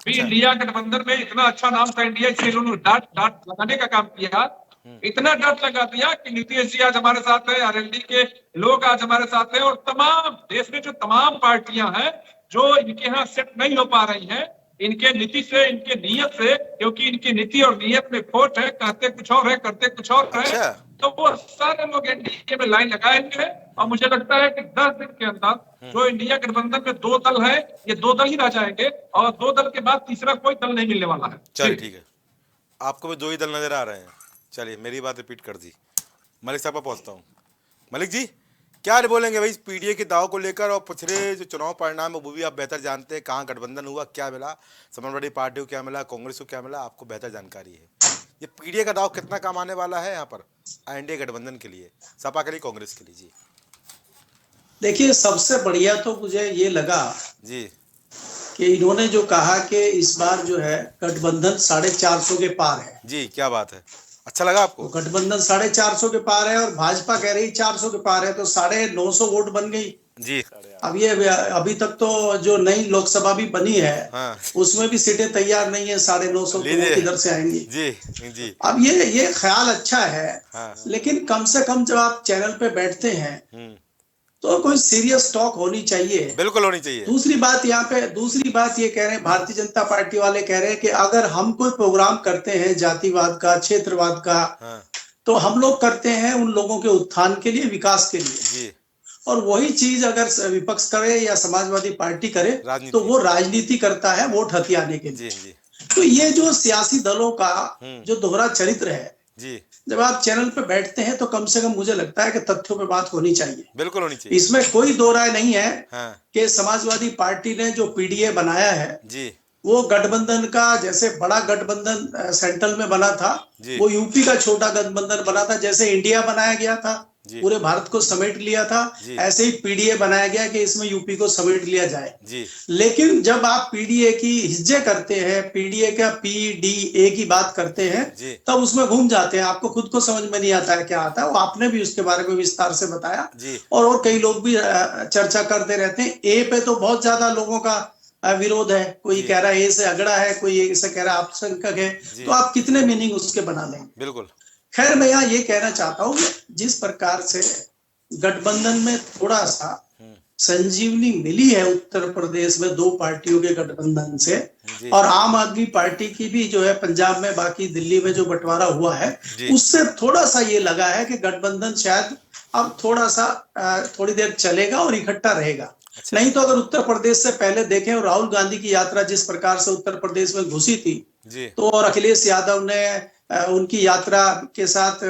भी इंडिया गठबंधन में इतना अच्छा नाम था इंडिया, इसलिए उन्होंने डांट लगाने का काम किया। इतना डर लगा दिया कि नीतीश जी आज हमारे साथ है, आरएलडी के लोग आज हमारे साथ हैं और तमाम देश में जो तमाम पार्टियां हैं जो इनके यहाँ सेट नहीं हो पा रही हैं, इनके नीति से, इनके नियत से, क्योंकि इनकी नीति और नियत में खोट है, कहते कुछ और है, करते कुछ और है। अच्छा। तो वो सारे लोग एनडीए में लाइन लगाएंगे और मुझे लगता है कि 10 दिन के अंदर जो इंडिया गठबंधन में 2 दल है, ये 2 दल ही रह जाएंगे और 2 दल के बाद तीसरा कोई दल नहीं मिलने वाला है। चलिए ठीक है, आपको भी 2 ही दल नजर आ रहे हैं। चलिए मेरी बात रिपीट कर दी, मलिक साहब पर पहुंचता हूँ। मलिक जी क्या बोलेंगे भाई पीडीए के दाव को लेकर, और पिछले जो चुनाव परिणाम है वो भी आप बेहतर जानते हैं, कहाँ गठबंधन हुआ, क्या मिला, समाजवादी पार्टी को क्या मिला, कांग्रेस को क्या मिला, आपको बेहतर जानकारी है। ये पीडीए का दाव कितना काम आने वाला है यहाँ पर एनडीए गठबंधन के लिए, सपा के लिए, कांग्रेस के लिए? जी देखिए, सबसे बढ़िया तो मुझे ये लगा जी कि इन्होंने जो कहा कि इस बार जो है गठबंधन 450 के पार है। जी क्या बात है, अच्छा लगा आपको? गठबंधन 450 के पार है और भाजपा कह रही 400 के पार है, तो 950 वोट बन गई। जी अब ये अभी तक तो जो नई लोकसभा भी बनी है, हाँ। उसमें भी सीटें तैयार नहीं है। 950 किधर से आएंगी? जी जी अब ये ख्याल अच्छा है, हाँ। लेकिन कम से कम जब आप चैनल पे बैठते हैं तो कोई सीरियस टॉक होनी चाहिए। बिल्कुल होनी चाहिए। दूसरी बात ये कह रहे हैं, भारतीय जनता पार्टी वाले कह रहे हैं कि अगर हम कोई प्रोग्राम करते हैं जातिवाद का, क्षेत्रवाद का, हाँ। तो हम लोग करते हैं उन लोगों के उत्थान के लिए, विकास के लिए। जी और वही चीज अगर विपक्ष करे या समाजवादी पार्टी करे तो वो राजनीति करता है वोट हथियाने के लिए। जी तो ये जो सियासी दलों का जो दोहरा चरित्र है, जी जब आप चैनल पे बैठते हैं तो कम से कम मुझे लगता है कि तथ्यों पे बात होनी चाहिए। बिल्कुल होनी चाहिए। इसमें कोई दो राय नहीं है हाँ। कि समाजवादी पार्टी ने जो पीडीए बनाया है जी वो गठबंधन का, जैसे बड़ा गठबंधन सेंट्रल में बना था, वो यूपी का छोटा गठबंधन बना था। जैसे इंडिया बनाया गया था, पूरे भारत को समेट लिया था, ऐसे ही पीडीए बनाया गया कि इसमें यूपी को समेट लिया जाए। लेकिन जब आप पीडीए की हिज्जे करते हैं, पीडीए का पीडीए की बात करते हैं, तब उसमें घूम जाते हैं। आपको खुद को समझ में नहीं आता है क्या आता है। वो आपने भी उसके बारे में विस्तार से बताया और कई लोग भी चर्चा करते रहते हैं। ए पे तो बहुत ज्यादा लोगों का विरोध है, कोई कह रहा है ए से अगड़ा है, कोई ऐसा कह रहा है अल्पसंख्यक है, तो आप कितने मीनिंग उसके बना लेंगे? बिल्कुल। खैर, मैं यहाँ ये कहना चाहता हूँ जिस प्रकार से गठबंधन में थोड़ा सा संजीवनी मिली है उत्तर प्रदेश में 2 पार्टियों के गठबंधन से, और आम आदमी पार्टी की भी जो है पंजाब में, बाकी दिल्ली में जो बंटवारा हुआ है, उससे थोड़ा सा ये लगा है कि गठबंधन शायद अब थोड़ा सा थोड़ी देर चलेगा और इकट्ठा रहेगा। नहीं तो अगर उत्तर प्रदेश से पहले देखें, और राहुल गांधी की यात्रा जिस प्रकार से उत्तर प्रदेश में घुसी थी, तो और अखिलेश यादव ने उनकी यात्रा के साथ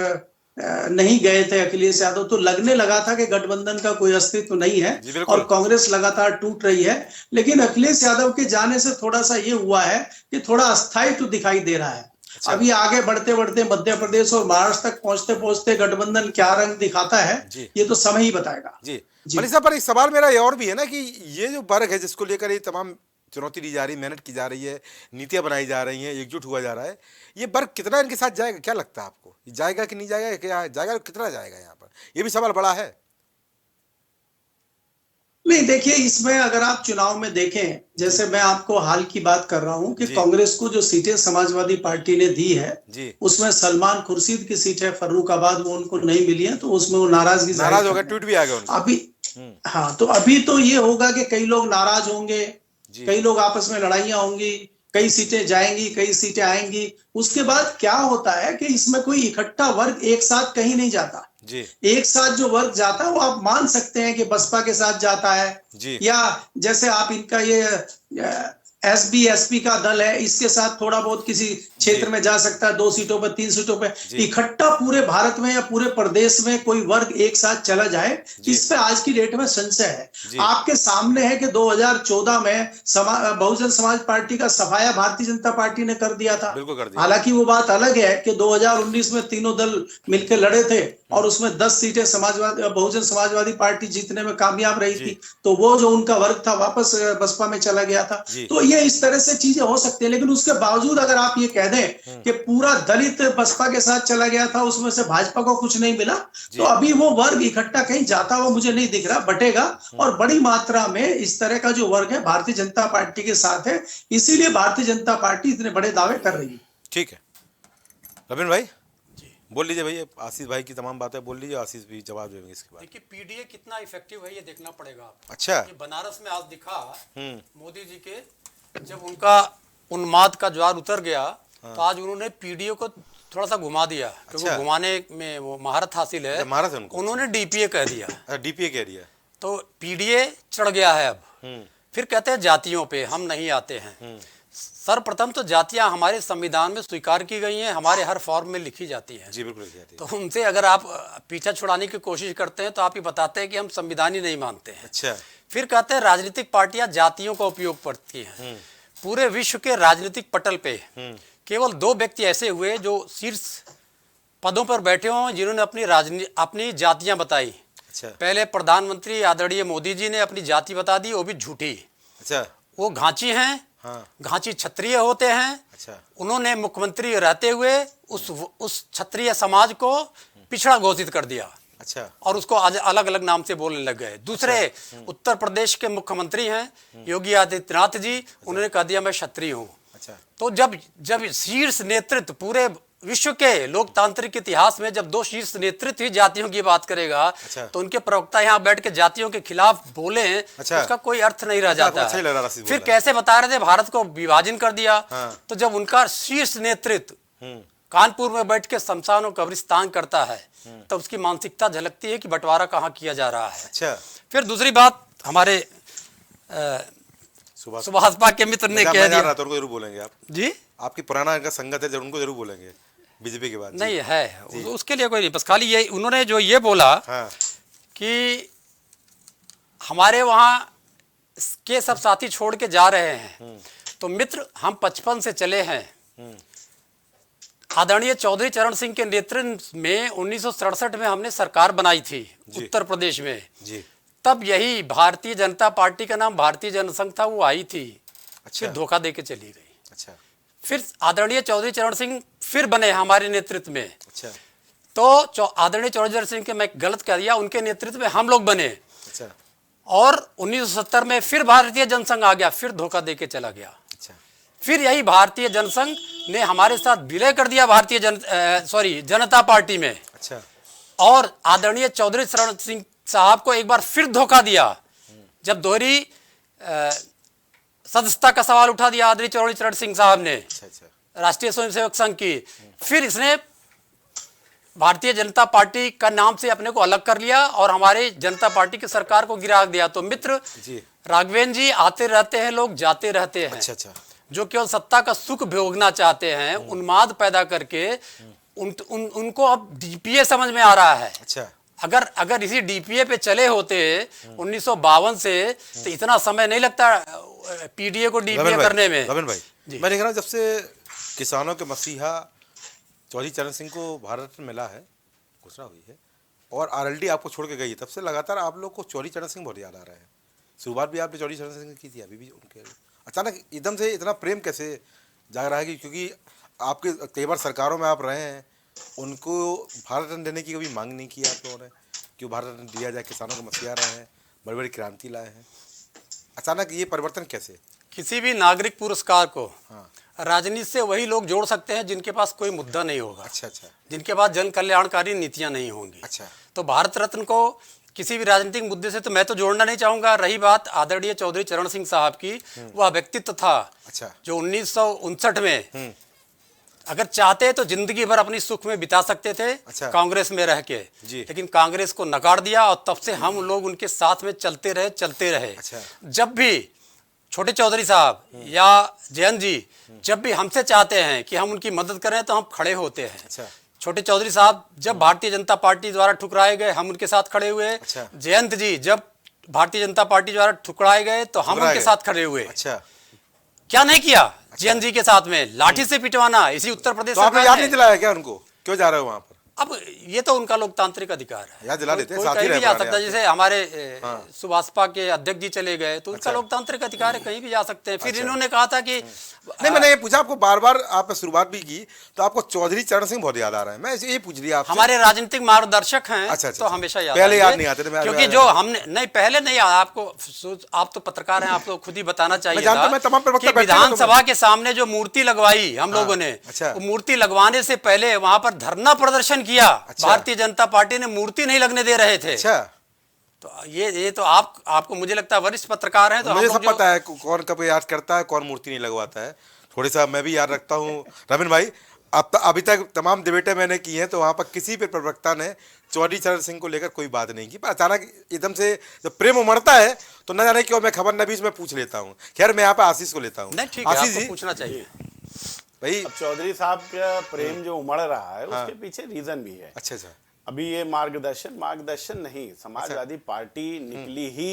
नहीं गए थे अखिलेश यादव, तो लगने लगा था कि गठबंधन का कोई अस्तित्व नहीं है और कांग्रेस लगातार टूट रही है। लेकिन अखिलेश यादव के जाने से थोड़ा सा ये हुआ है कि थोड़ा अस्थायित्व दिखाई दे रहा है। अभी आगे बढ़ते बढ़ते मध्य प्रदेश और महाराष्ट्र तक पहुंचते पहुंचते गठबंधन क्या रंग दिखाता है, ये तो समय ही बताएगा। जी मनीष साहब, पर एक सवाल मेरा ये और भी है ना कि ये जो वर्ग है जिसको लेकर ये तमाम चुनौती दी जा रही, मेहनत की जा रही है, नीतियां बनाई जा रही हैं, एकजुट हुआ जा रहा है, ये वर्ग कितना इनके साथ जाएगा? क्या लगता है आपको, जाएगा कि नहीं जाएगा, क्या जाएगा, कितना जाएगा? यहाँ पर ये भी सवाल बड़ा है। नहीं, देखिए, इसमें अगर आप चुनाव में देखें, जैसे मैं आपको हाल की बात कर रहा हूं कि कांग्रेस को जो सीटें समाजवादी पार्टी ने दी है, उसमें सलमान खुर्शीद की सीट है फर्रुखाबाद, वो उनको नहीं मिली है, तो उसमें वो नाराज हो गए, ट्वीट भी आ गया उनका। अभी हाँ, तो अभी तो ये होगा कि कई लोग नाराज होंगे, कई लोग आपस में लड़ाइयां होंगी, कई सीटें जाएंगी, कई सीटें आएंगी। उसके बाद क्या होता है कि इसमें कोई इकट्ठा वर्ग एक साथ कहीं नहीं जाता। एक साथ जो वर्ग जाता है वो आप मान सकते हैं कि बसपा के साथ जाता है, या जैसे आप इनका ये एसबी एसपी का दल है, इसके साथ थोड़ा बहुत किसी क्षेत्र में जा सकता है, 2 सीटों पर, 3 सीटों पे। इकट्ठा पूरे भारत में या पूरे प्रदेश में कोई वर्ग एक साथ चला जाए, इस पे आज की डेट में संशय है। आपके सामने है कि 2014 में बहुजन समाज पार्टी का सफाया भारतीय जनता पार्टी ने कर दिया था। हालांकि वो बात अलग है कि 2019 में तीनों दल मिलकर लड़े थे और उसमें 10 सीटें बहुजन समाजवादी पार्टी जीतने में कामयाब रही थी, तो वो जो उनका वर्ग था वापस बसपा में चला गया था। तो ये इस तरह से चीजें हो सकती है, लेकिन उसके बावजूद अगर आप ये कह दें कि पूरा दलित बसपा के साथ चला गया था, उसमें से भाजपा को कुछ नहीं मिला, तो अभी वो वर्ग इकट्ठा कहीं जाता हुआ मुझे नहीं दिख रहा, बटेगा। और बड़ी मात्रा में इस तरह का जो वर्ग है भारतीय जनता पार्टी के साथ है, इसीलिए भारतीय जनता पार्टी इतने बड़े दावे कर रही है। ठीक है रविंद्र भाई, बोल लीजिए भाई, आशीष भाई की तमाम बातें बोल लीजिए, आशीष भी जवाब देंगे इसके बाद। देखिए पीडीए कितना इफेक्टिव है ये देखना पड़ेगा आपको। अच्छा, ये बनारस में आज दिखा मोदी जी के, जब उनका उन्माद का ज्वार उतर गया तो आज उन्होंने पीडीए को थोड़ा सा घुमा दिया, क्योंकि घुमाने में वो महारत हासिल है, उन्होंने डीपीए कह दिया। डीपीए कह दिया तो पीडीए चढ़ गया है अब। फिर कहते हैं जातियों पे हम नहीं आते हैं। सर्वप्रथम तो जातियां हमारे संविधान में स्वीकार की गई हैं, हमारे हर फॉर्म में लिखी जाती हैं। जी बिल्कुल लिखी जाती है। तो उनसे अगर आप पीछा छुड़ाने की कोशिश करते हैं तो आप ही बताते हैं कि हम संविधान ही नहीं मानते हैं। अच्छा, फिर कहते हैं राजनीतिक पार्टियां जातियों का उपयोग करती हैं। पूरे विश्व के राजनीतिक पटल पे केवल 2 व्यक्ति ऐसे हुए जो शीर्ष पदों पर बैठे हों जिन्होंने अपनी जातियां बताई। अच्छा, पहले प्रधानमंत्री आदरणीय मोदी जी ने अपनी जाति बता दी, वो भी झूठी। अच्छा, वो घांची हैं, घांची क्षत्रिय होते हैं। अच्छा, उन्होंने मुख्यमंत्री रहते हुए उस क्षत्रिय समाज को पिछड़ा घोषित कर दिया। अच्छा, और उसको आज अलग अलग नाम से बोलने लग गए। दूसरे उत्तर प्रदेश के मुख्यमंत्री हैं योगी आदित्यनाथ जी, उन्होंने कह दिया मैं क्षत्रिय हूँ। अच्छा, तो जब शीर्ष नेतृत्व पूरे विश्व के लोकतांत्रिक इतिहास में जब 2 शीर्ष नेतृत्व ही जातियों की बात करेगा, तो उनके प्रवक्ता यहाँ बैठ के जातियों के खिलाफ बोले, उसका कोई अर्थ नहीं रह जाता है। फिर कैसे बता रहे थे भारत को विभाजन कर दिया। तो जब उनका शीर्ष नेतृत्व कानपुर में बैठ के शमशान और कब्रिस्तान करता है, तब उसकी मानसिकता झलकती है कि बंटवारा कहाँ किया जा रहा है। अच्छा, फिर दूसरी बात, हमारे सुभाषपा के मित्र ने कह दिया, तो उनको जरूर बोलेंगे आप जी, आपकी पुराना इनका संगत है, जरूर उनको जरूर बोलेंगे बीजेपी के बाद। नहीं है उसके लिए कोई नहीं, बस खाली ये उन्होंने जो ये बोला कि हमारे वहाँ के सब साथी छोड़ के जा रहे हैं, तो मित्र हम 55 से चले हैं। आदरणीय चौधरी चरण सिंह के नेतृत्व में 1967 में हमने सरकार बनाई थी उत्तर प्रदेश में जी। तब यही भारतीय जनता पार्टी का नाम भारतीय जनसंघ था, वो आई थी। अच्छा, फिर धोखा दे के चली गई। अच्छा, फिर आदरणीय चौधरी चरण सिंह फिर बने हमारे नेतृत्व में। अच्छा, तो आदरणीय चौधरी चरण सिंह के मैं गलत कह दिया, उनके नेतृत्व में हम लोग बने। अच्छा, और 1970 में फिर भारतीय जनसंघ आ गया, फिर धोखा दे के चला गया। अच्छा, फिर यही भारतीय जनसंघ ने हमारे साथ विलय कर दिया जनता पार्टी में। अच्छा, और आदरणीय चौधरी चरण सिंह साहब को एक बार फिर धोखा दिया, जब दोहरी सदस्यता का सवाल उठा दिया आदरणीय चौधरी चरण सिंह साहब ने राष्ट्रीय स्वयंसेवक संघ की। फिर इसने भारतीय जनता पार्टी का नाम से अपने को अलग कर लिया और हमारे जनता पार्टी की सरकार को गिरा दिया। तो मित्र राघवेंद्र जी, आते रहते हैं लोग, जाते रहते हैं। अच्छा, जो केवल सत्ता का सुख भोगना चाहते हैं, उन्माद पैदा करके उनको अब डीपीए समझ में आ रहा है। अच्छा, अगर इसी डीपीए पे चले होते 1952 से, तो इतना समय नहीं लगता पीडीए को डीपीए करने में। रविंद्र भाई, मैं देख रहा हूँ जब से किसानों के मसीहा चौधरी चरण सिंह को भारत रत्न मिला है, घोषणा हुई है, और आरएलडी आपको छोड़ के गई है, तब से लगातार आप लोग को चौधरी चरण सिंह बहुत याद आ रहा है। शुरुआत भी आपने चौधरी चरण सिंह की थी, अभी भी उनके अचानक एकदम से इतना प्रेम कैसे जाग रहा है? कि क्योंकि आपके कई बार सरकारों में आप रहे हैं, उनको भारत रत्न देने की कभी मांग नहीं की आप लोगों ने, क्यों भारत रत्न दिया जाए? किसानों को मसीहा रहे हैं, बड़ी बड़ी क्रांति लाए हैं, अचानक ये परिवर्तन कैसे? किसी भी नागरिक पुरस्कार को राजनीति से वही लोग जोड़ सकते हैं जिनके पास कोई मुद्दा नहीं होगा। अच्छा, अच्छा, जिनके पास जन कल्याणकारी नीतियां नहीं होंगी। अच्छा, तो भारत रत्न को किसी भी राजनीतिक मुद्दे से तो मैं तो जोड़ना नहीं चाहूंगा। रही बात आदरणीय चौधरी चरण सिंह साहब की, वह व्यक्तित्व था अच्छा, जो 1959 में अगर चाहते तो जिंदगी भर अपनी सुख में बिता सकते थे। अच्छा, कांग्रेस में रह के, लेकिन कांग्रेस को नकार दिया और तब से हम लोग उनके साथ में चलते रहे। अच्छा, जब भी छोटे चौधरी साहब या जयंत जी जब भी हमसे चाहते हैं कि हम उनकी मदद करें तो हम खड़े होते हैं। अच्छा। छोटे चौधरी साहब जब भारतीय जनता पार्टी द्वारा ठुकराए गए हम उनके साथ खड़े हुए। अच्छा। जयंत जी जब भारतीय जनता पार्टी द्वारा ठुकराए गए तो हम उनके साथ खड़े हुए। अच्छा। क्या नहीं किया जयंत जी के साथ में? लाठी से पिटवाना इसी उत्तर प्रदेश तो आपने सरकार याद ने। नहीं दिलाया क्या उनको? क्यों जा रहे हो वहां पर? अब ये तो उनका लोकतांत्रिक अधिकार है, याद दिला देते हैं, कोई साथ ही कहीं रहे भी जा पुराने सकता है। आपके। जैसे हमारे सुभाषपा के अध्यक्ष जी चले गए तो उनका अच्छा। लोकतांत्रिक अधिकार है, कहीं भी जा सकते हैं। फिर इन्होंने कहा था कि नहीं, मैंने ये पूछा आपको, बार बार आपने शुरुआत भी की तो आपको चौधरी चरण सिंह बहुत याद आ रहा है। मैं ये पूछ लिया आपसे। हमारे राजनीतिक मार्गदर्शक हैं। अच्छा, तो हमेशा याद पहले याद आएंगे। नहीं आते थे, मैं क्योंकि याद जो आया। हमने नहीं पहले नहीं याद आपको, आप तो पत्रकार हैं, आपको खुद ही बताना चाहिए जानता हूं, था मैं तमाम प्रवक्ता कि बैठे हैं तो विधानसभा के सामने जो मूर्ति लगवाई हम लोगों ने, अच्छा। वो मूर्ति लगवाने से पहले वहां पर धरना प्रदर्शन किया। अच्छा। भारतीय जनता पार्टी ने मूर्ति नहीं लगने दे रहे थे। अच्छा। तो ये तो आपको मुझे लगता है वरिष्ठ पत्रकार हैं तो मुझे हम सब लोग पता है कौन कब याद करता है, कौन मूर्ति नहीं लगवाता है। थोड़े सा मैं भी याद रखता हूँ। रविंद्र भाई, अब अभी तक तमाम डिबेटें मैंने की हैं तो वहाँ पर किसी भी प्रवक्ता ने चौधरी चरण सिंह को लेकर कोई बात नहीं की, पर अचानक एकदम से जब प्रेम उमड़ता है तो न जाने क्यों मैं खबर नबीस में पूछ लेता हूँ। खैर, मैं यहाँ पे आशीष को लेता हूँ। नहीं, ठीक है, आशीष आपको जी, पूछना चाहिए। भाई। अब चौधरी साहब का प्रेम जो उमड़ रहा है उसके पीछे रीजन भी है। अच्छा अच्छा। अभी ये मार्गदर्शन नहीं, समाजवादी पार्टी निकली ही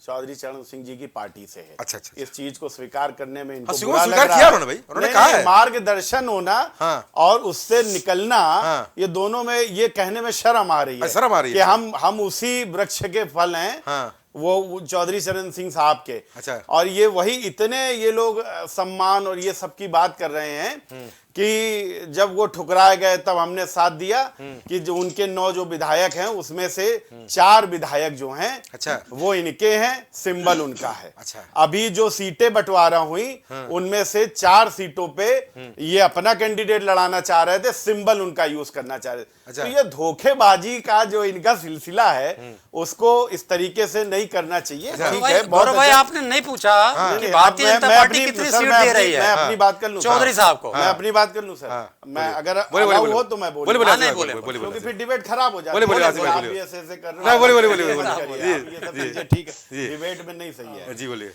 चौधरी चरण सिंह जी की पार्टी से है। अच्छा, अच्छा। इस चीज को स्वीकार करने में इनको हाँ, बुरा लग स्वीकार रहा किया है। उन्होंने भाई, उन्होंने नहीं, कहा नहीं, है। मार्गदर्शन होना हाँ। और उससे निकलना, हाँ। ये दोनों में ये कहने में शर्म आ रही है। शर्म आ रही है। कि हम उसी वृक्ष के फल हैं। हाँ। वो चौधरी चरण सिंह साहब के। अच्छा। और ये वही इतने ये लोग सम्मान और ये सब की बात कर रहे हैं कि जब वो ठुकराए गए तब हमने साथ दिया कि जो उनके 9 जो विधायक हैं उसमें से 4 विधायक जो हैं, अच्छा। वो इनके हैं, सिंबल उनका है। अच्छा। अभी जो सीटें बंटवारा हुई उनमें से 4 सीटों पे ये अपना कैंडिडेट लड़ाना चाह रहे थे, सिंबल उनका यूज करना चाह रहे थे। अच्छा। तो ये धोखेबाजी का जो इनका सिलसिला है उसको इस तरीके से नहीं करना चाहिए। ठीक है, बहुत गौरव भाई, अच्छा। आपने नहीं पूछा कि नहीं, भारतीय अब जनता मैं पार्टी अपनी- कितनी सर, सीट मैं दे अपनी- रही है मैं अपनी बात कर लूं चौधरी साहब को। मैं अपनी बात कर लूं सर। मैं अगर बोले, allow बोले, हो तो मैं बोलूं। बोले, बोले, हाँ, नहीं, बोले, बोले, बोले, क्योंकि बोले, फिर डिबेट खराब हो जाता बोले, बोले, है। बोले, आप बोले। भी ऐसे कर रहे ना, हो। बोले, बोले, बोले, ये बोले, सब करिए, जी, आप ये सब जी। करिए, ठीक जी। है, डिबेट में नहीं सही है। जी बोलिए।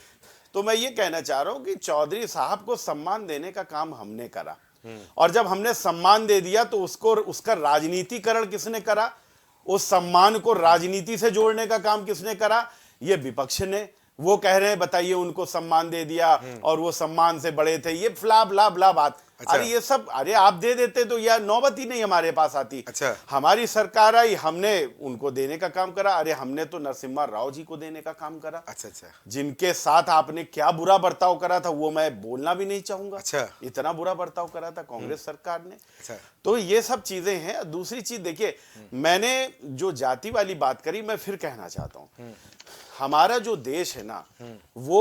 तो मैं ये कहना चाह रहा हूं कि चौधरी साहब को सम्मान देने का काम हमने करा, और जब हमने सम्मान दे दिया तो उसका राजनीतिकरण किसने करा? उस सम्मान को राजनीति से जोड़ने का काम किसने करा? ये विपक्ष ने। वो कह रहे हैं बताइए उनको सम्मान दे दिया और वो सम्मान से बड़े थे, ये फ्ला ब्ला ब्ला बात। अच्छा। अरे ये सब, अरे आप दे देते तो यह नौबत ही नहीं हमारे पास आती। अच्छा। हमारी सरकार आई, हमने उनको देने का काम करा। अरे हमने तो नरसिम्हा राव जी को देने का काम करा। अच्छा अच्छा। जिनके साथ आपने क्या बुरा बर्ताव करा था वो मैं बोलना भी नहीं चाहूंगा। अच्छा। इतना बुरा बर्ताव करा था कांग्रेस सरकार ने। अच्छा। तो ये सब चीजें हैं। दूसरी चीज देखिए, मैंने जो जाति वाली बात करी, मैं फिर कहना चाहता हूं, हमारा जो देश है ना, वो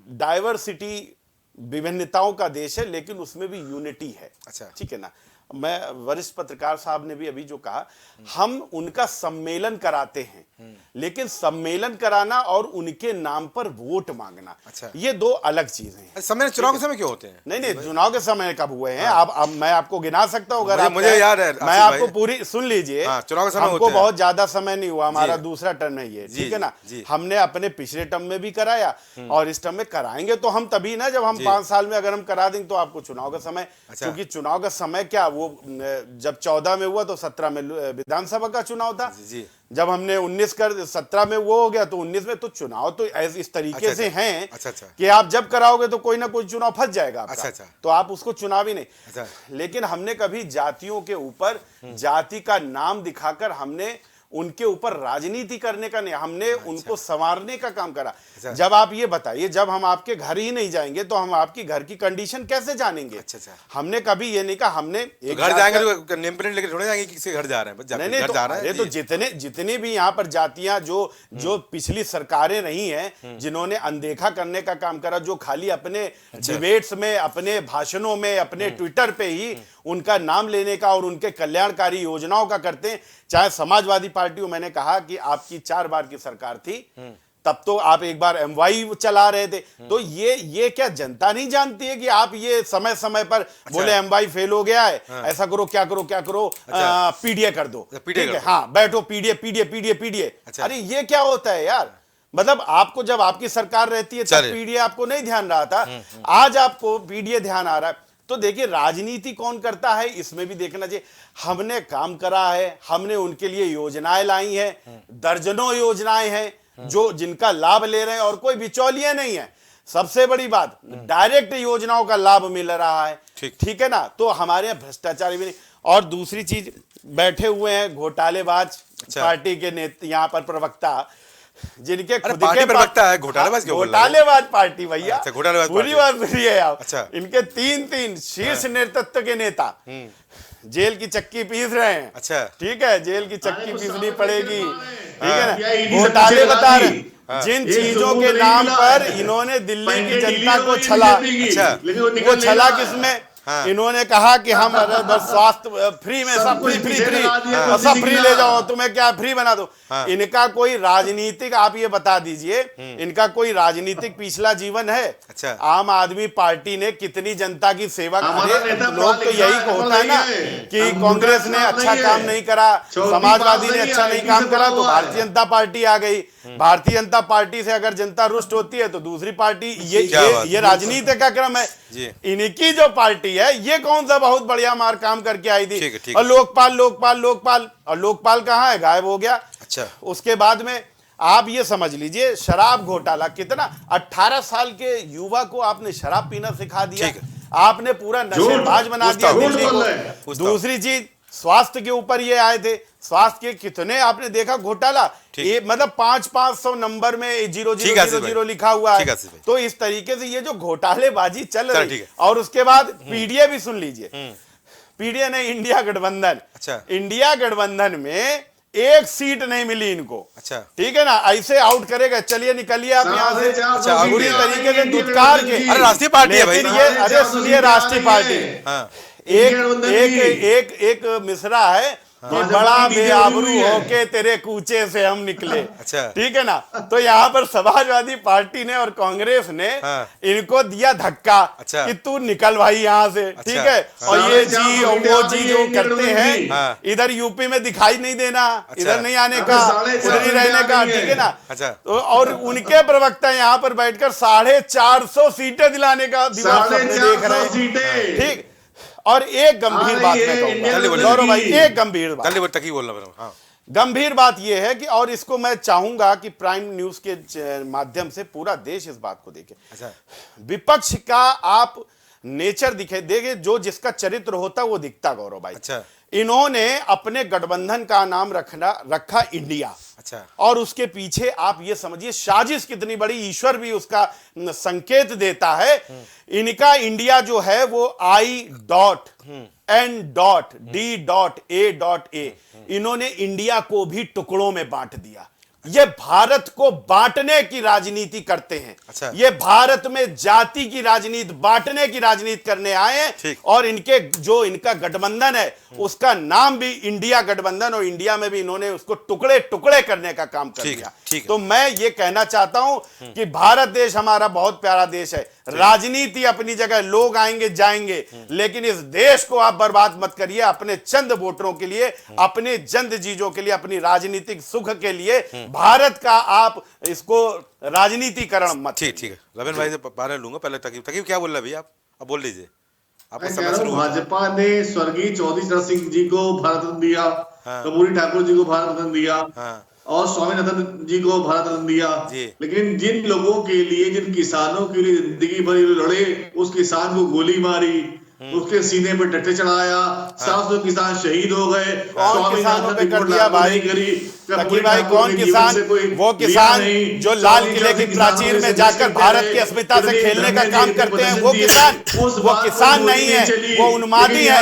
डाइवर्सिटी, विभिन्नताओं का देश है, लेकिन उसमें भी यूनिटी है। अच्छा। ठीक है ना। मैं वरिष्ठ पत्रकार साहब ने भी अभी जो कहा, हम उनका सम्मेलन कराते हैं, लेकिन सम्मेलन कराना और उनके नाम पर वोट मांगना, अच्छा। ये 2 अलग चीजें हैं। समय चुनाव के समय क्यों होते हैं? नहीं, चुनाव के समय कब हुए हैं? अब मैं आपको गिना सकता हूँ अगर मुझे याद है, मैं आसिफ आपको भाई। पूरी सुन लीजिए। हाँ, चुनाव के समय हमको होते हैं। बहुत ज्यादा समय नहीं हुआ, हमारा जी। दूसरा टर्म है ये, जी, ठीक है ना। जी। हमने अपने पिछले टर्म में भी कराया और इस टर्म में कराएंगे तो हम तभी ना, जब हम 5 साल में अगर हम करा देंगे तो आपको चुनाव का समय, अच्छा। क्योंकि चुनाव का समय क्या, वो जब 14 में हुआ तो 17 में विधानसभा का चुनाव था। जी। जब हमने 19 कर 17 में वो हो गया तो 19 में, तो चुनाव तो इस तरीके अच्छा, से अच्छा। हैं अच्छा, अच्छा। कि आप जब कराओगे तो कोई ना कोई चुनाव फंस जाएगा आपका। अच्छा, अच्छा। तो आप उसको चुनाव ही नहीं। अच्छा। लेकिन हमने कभी जातियों के ऊपर जाति का नाम दिखाकर हमने उनके ऊपर राजनीति करने का नहीं, हमने उनको संवारने का काम करा। अच्छा। जब आप ये बताइए, जब हम आपके घर ही नहीं जाएंगे तो हम आपकी घर की कंडीशन कैसे जानेंगे? अच्छा, अच्छा। हमने कभी ये नहीं कहा, हमने तो एक घर जात जाएंगे का- तो नेम प्लेट लेके थोड़े जाएंगे किसी घर जा रहे हैं, बस नहीं नहीं, घर तो जा रहे अरे हैं। तो जी। जितने भी यहाँ पर जातियां जो पिछली सरकारें रही हैं, जिन्होंने अनदेखा करने का काम करा, जो खाली अपने डिबेट्स में, अपने भाषणों में, अपने ट्विटर पे ही उनका नाम लेने का और उनके कल्याणकारी योजनाओं का करते हैं। चाहे समाजवादी पार्टी हो, मैंने कहा कि आपकी 4 बार की सरकार थी, तब तो आप एक बार MY चला रहे थे। तो ये क्या जनता नहीं जानती है कि आप ये समय समय पर बोले MY फेल हो गया है, ऐसा करो, क्या करो, PDA कर दो, PDA ठीक कर है, दो। हाँ बैठो, PDA। अच्छा। अरे ये क्या होता है यार? मतलब आपको जब आपकी सरकार रहती है तब चलिए। पीडीए आपको नहीं ध्यान रहा था, आज आपको पीडीए ध्यान आ रहा है। तो देखिए राजनीति कौन करता है इसमें भी देखना चाहिए। हमने काम करा है, हमने उनके लिए योजनाएं लाई हैं, दर्जनों योजनाएं हैं जो जिनका लाभ ले रहे हैं और कोई बिचौलिए नहीं है। सबसे बड़ी बात, डायरेक्ट योजनाओं का लाभ मिल रहा है, ठीक है ना। तो हमारे यहाँ भ्रष्टाचार भी नहीं। और दूसरी चीज, बैठे हुए हैं घोटालेबाज पार्टी के नेता, यहाँ पर प्रवक्ता, जिनके खुद पार्टी के प्रवक्ता है, घोटालेबाज क्यों बोल रहे हैं? घोटालेबाज पार्टी भैया। अच्छा, घोटालेबाज पूरी पार्टी। बात सुनिए आप। अच्छा। इनके तीन शीर्ष नेतृत्व के नेता जेल की चक्की पीस रहे हैं। अच्छा। ठीक है, जेल की चक्की पीसनी पड़ेगी, ठीक है या ना। ईडी घोटाले सबसे बता रहे हाँ। जिन एक चीजों लोगों के को नहीं नाम मिला पर है। इन्होंने दिल्ली की पहले जनता दिल्ली को में छला, अच्छा, लेकिन वो वो निकल छला नहीं रहा। किसमें? हाँ। इन्होंने कहा कि हम अरे बस स्वास्थ्य फ्री में सब कुछ फ्री पीछे लगा दिया, और कुछ सब नहीं फ्री मिला। ले जाओ, तुम्हें क्या फ्री बना दो। इनका कोई राजनीतिक, आप ये बता दीजिए, इनका कोई राजनीतिक पिछला जीवन है? अच्छा। आम आदमी पार्टी ने कितनी जनता की सेवा हमारा करे। नेता लोग तो यही पढ़ा होता है ना लिखा है। कि हम कांग्रेस ने मुद्दा अच्छा नहीं काम है। नहीं करा, चौथी समाजवादी बात ने नहीं अच्छा है, नहीं IIT काम से करा, पढ़ा तो हुआ है। भारतीय जनता पार्टी आ गई। भारतीय जनता पार्टी से अगर जनता रुष्ट होती है तो दूसरी पार्टी, क्या बात ये राजनीति का क्रम है। जी। इनकी जो पार्टी है ये कौन सा बहुत बढ़िया मार काम करके आई थी। ठीक है, ठीक और है। लोकपाल लोकपाल लोकपाल, और लोकपाल कहाँ है? गायब हो गया। अच्छा। उसके बाद में आप ये समझ लीजिए, शराब घोटाला कितना, 18 साल के युवा को आपने शराब पीना सिखा दिया, ठीक है। आपने पूरा नशेबाज बना दिया झूठ दिल्ली बोल रहे हैं। को। दूसरी चीज, स्वास्थ्य के ऊपर ये आए थे, स्वास्थ्य के कितने आपने देखा घोटाला, ये मतलब 500 नंबर में 0000 लिखा हुआ ठीक है। है। तो इस तरीके से ये जो घोटालेबाजी चल चलो, रही ठीक है। और उसके बाद पीडीए भी सुन लीजिए, पीडीए नहीं, इंडिया गठबंधन। अच्छा। इंडिया गठबंधन में एक सीट नहीं मिली इनको। अच्छा। ठीक है ना, ऐसे आउट करेगा, चलिए निकलिए आप यहाँ से। अच्छा, पूरी सीटें तरीके से आ गई दुत्कार के। इंडिया अरे राष्ट्रीय पार्टी है भाई। लेकिन ये, अरे सुनिए, राष्ट्रीय पार्टी हाँ। एक मिसरा है कि बड़ा बेआबरू होके तेरे कूचे से हम निकले। अच्छा। ठीक है ना। तो यहाँ पर समाजवादी पार्टी ने और कांग्रेस ने हाँ। इनको दिया धक्का अच्छा। कि तू निकल भाई यहाँ से। ठीक है। हाँ। और ये जी और वो जी जो करते हैं, हाँ। इधर यूपी में दिखाई नहीं देना, इधर नहीं आने का, अबे 4.5 उधर ही रहने का। ठीक है ना। अच्छा। तो और उनके प्रवक्ता यहाँ पर बैठकर 450 सीटें दिलाने का दिवस सपने देख रहे हैं। सीटें। ठीक। और एक गंभीर बात मैं कहूंगा गौरव भाई, एक गंभीर बात, जल्दी तक ही बोलना मेरा। हाँ। गंभीर बात यह है कि, और इसको मैं चाहूंगा कि प्राइम न्यूज के माध्यम से पूरा देश इस बात को देखे। अच्छा। विपक्ष का आप नेचर देखिए, जो जिसका चरित्र होता है वो दिखता गौरव भाई। अच्छा। इन्होंने अपने गठबंधन का नाम रखा इंडिया। अच्छा। और उसके पीछे आप ये समझिए साजिश कितनी बड़ी, ईश्वर भी उसका संकेत देता है। इनका इंडिया जो है वो I.N.D.A.A इन्होंने इंडिया को भी टुकड़ों में बांट दिया। ये भारत को बांटने की राजनीति करते हैं। अच्छा। ये भारत में जाति की राजनीति, बांटने की राजनीति करने आए हैं। ठीक। और इनके जो इनका गठबंधन है उसका नाम भी इंडिया गठबंधन, और इंडिया में भी इन्होंने उसको टुकड़े टुकड़े करने का काम कर ठीक दिया। है, ठीक है। तो मैं ये कहना चाहता हूं कि भारत देश हमारा बहुत प्यारा देश है। राजनीति अपनी जगह, लोग आएंगे जाएंगे, लेकिन इस देश को आप बर्बाद मत करिए अपने चंद वोटरों के लिए, अपने चंद चीजों के लिए, अपनी राजनीतिक सुख के लिए। भारत का आप इसको राजनीतिकरण मत। ठीक है। लवन भाई से बारे लूंगा पहले। तकीब क्या बोल रहे भैया आप? अब बोल लीजिए। आपका मैं समय कह रहा शुरू हूं, हुआ। भाजपा ने स्वर्गीय चौधरी चरण सिंह जी को भारत रत्न दिया, कपूरी ठाकुर जी को भारत रत्न दिया, हाँ। और स्वामीनाथन जी को भारत रत्न दिया। जी। लेकिन जिन लोगों के लिए, जिन किसानों के लिए जिंदगी भर लड़े, उस किसान को गोली मारी, उसके सीने पे टट्टे चढ़ाया, 700 किसान शहीद हो गए। कौन किसानों पे कर दिया भाई? तकी भाई, कौन किसान? वो किसान जो लाल किले की प्राचीर में जाकर भारत की अस्मिता से खेलने का काम करते हैं, वो किसान नहीं है, वो उन्मादी है।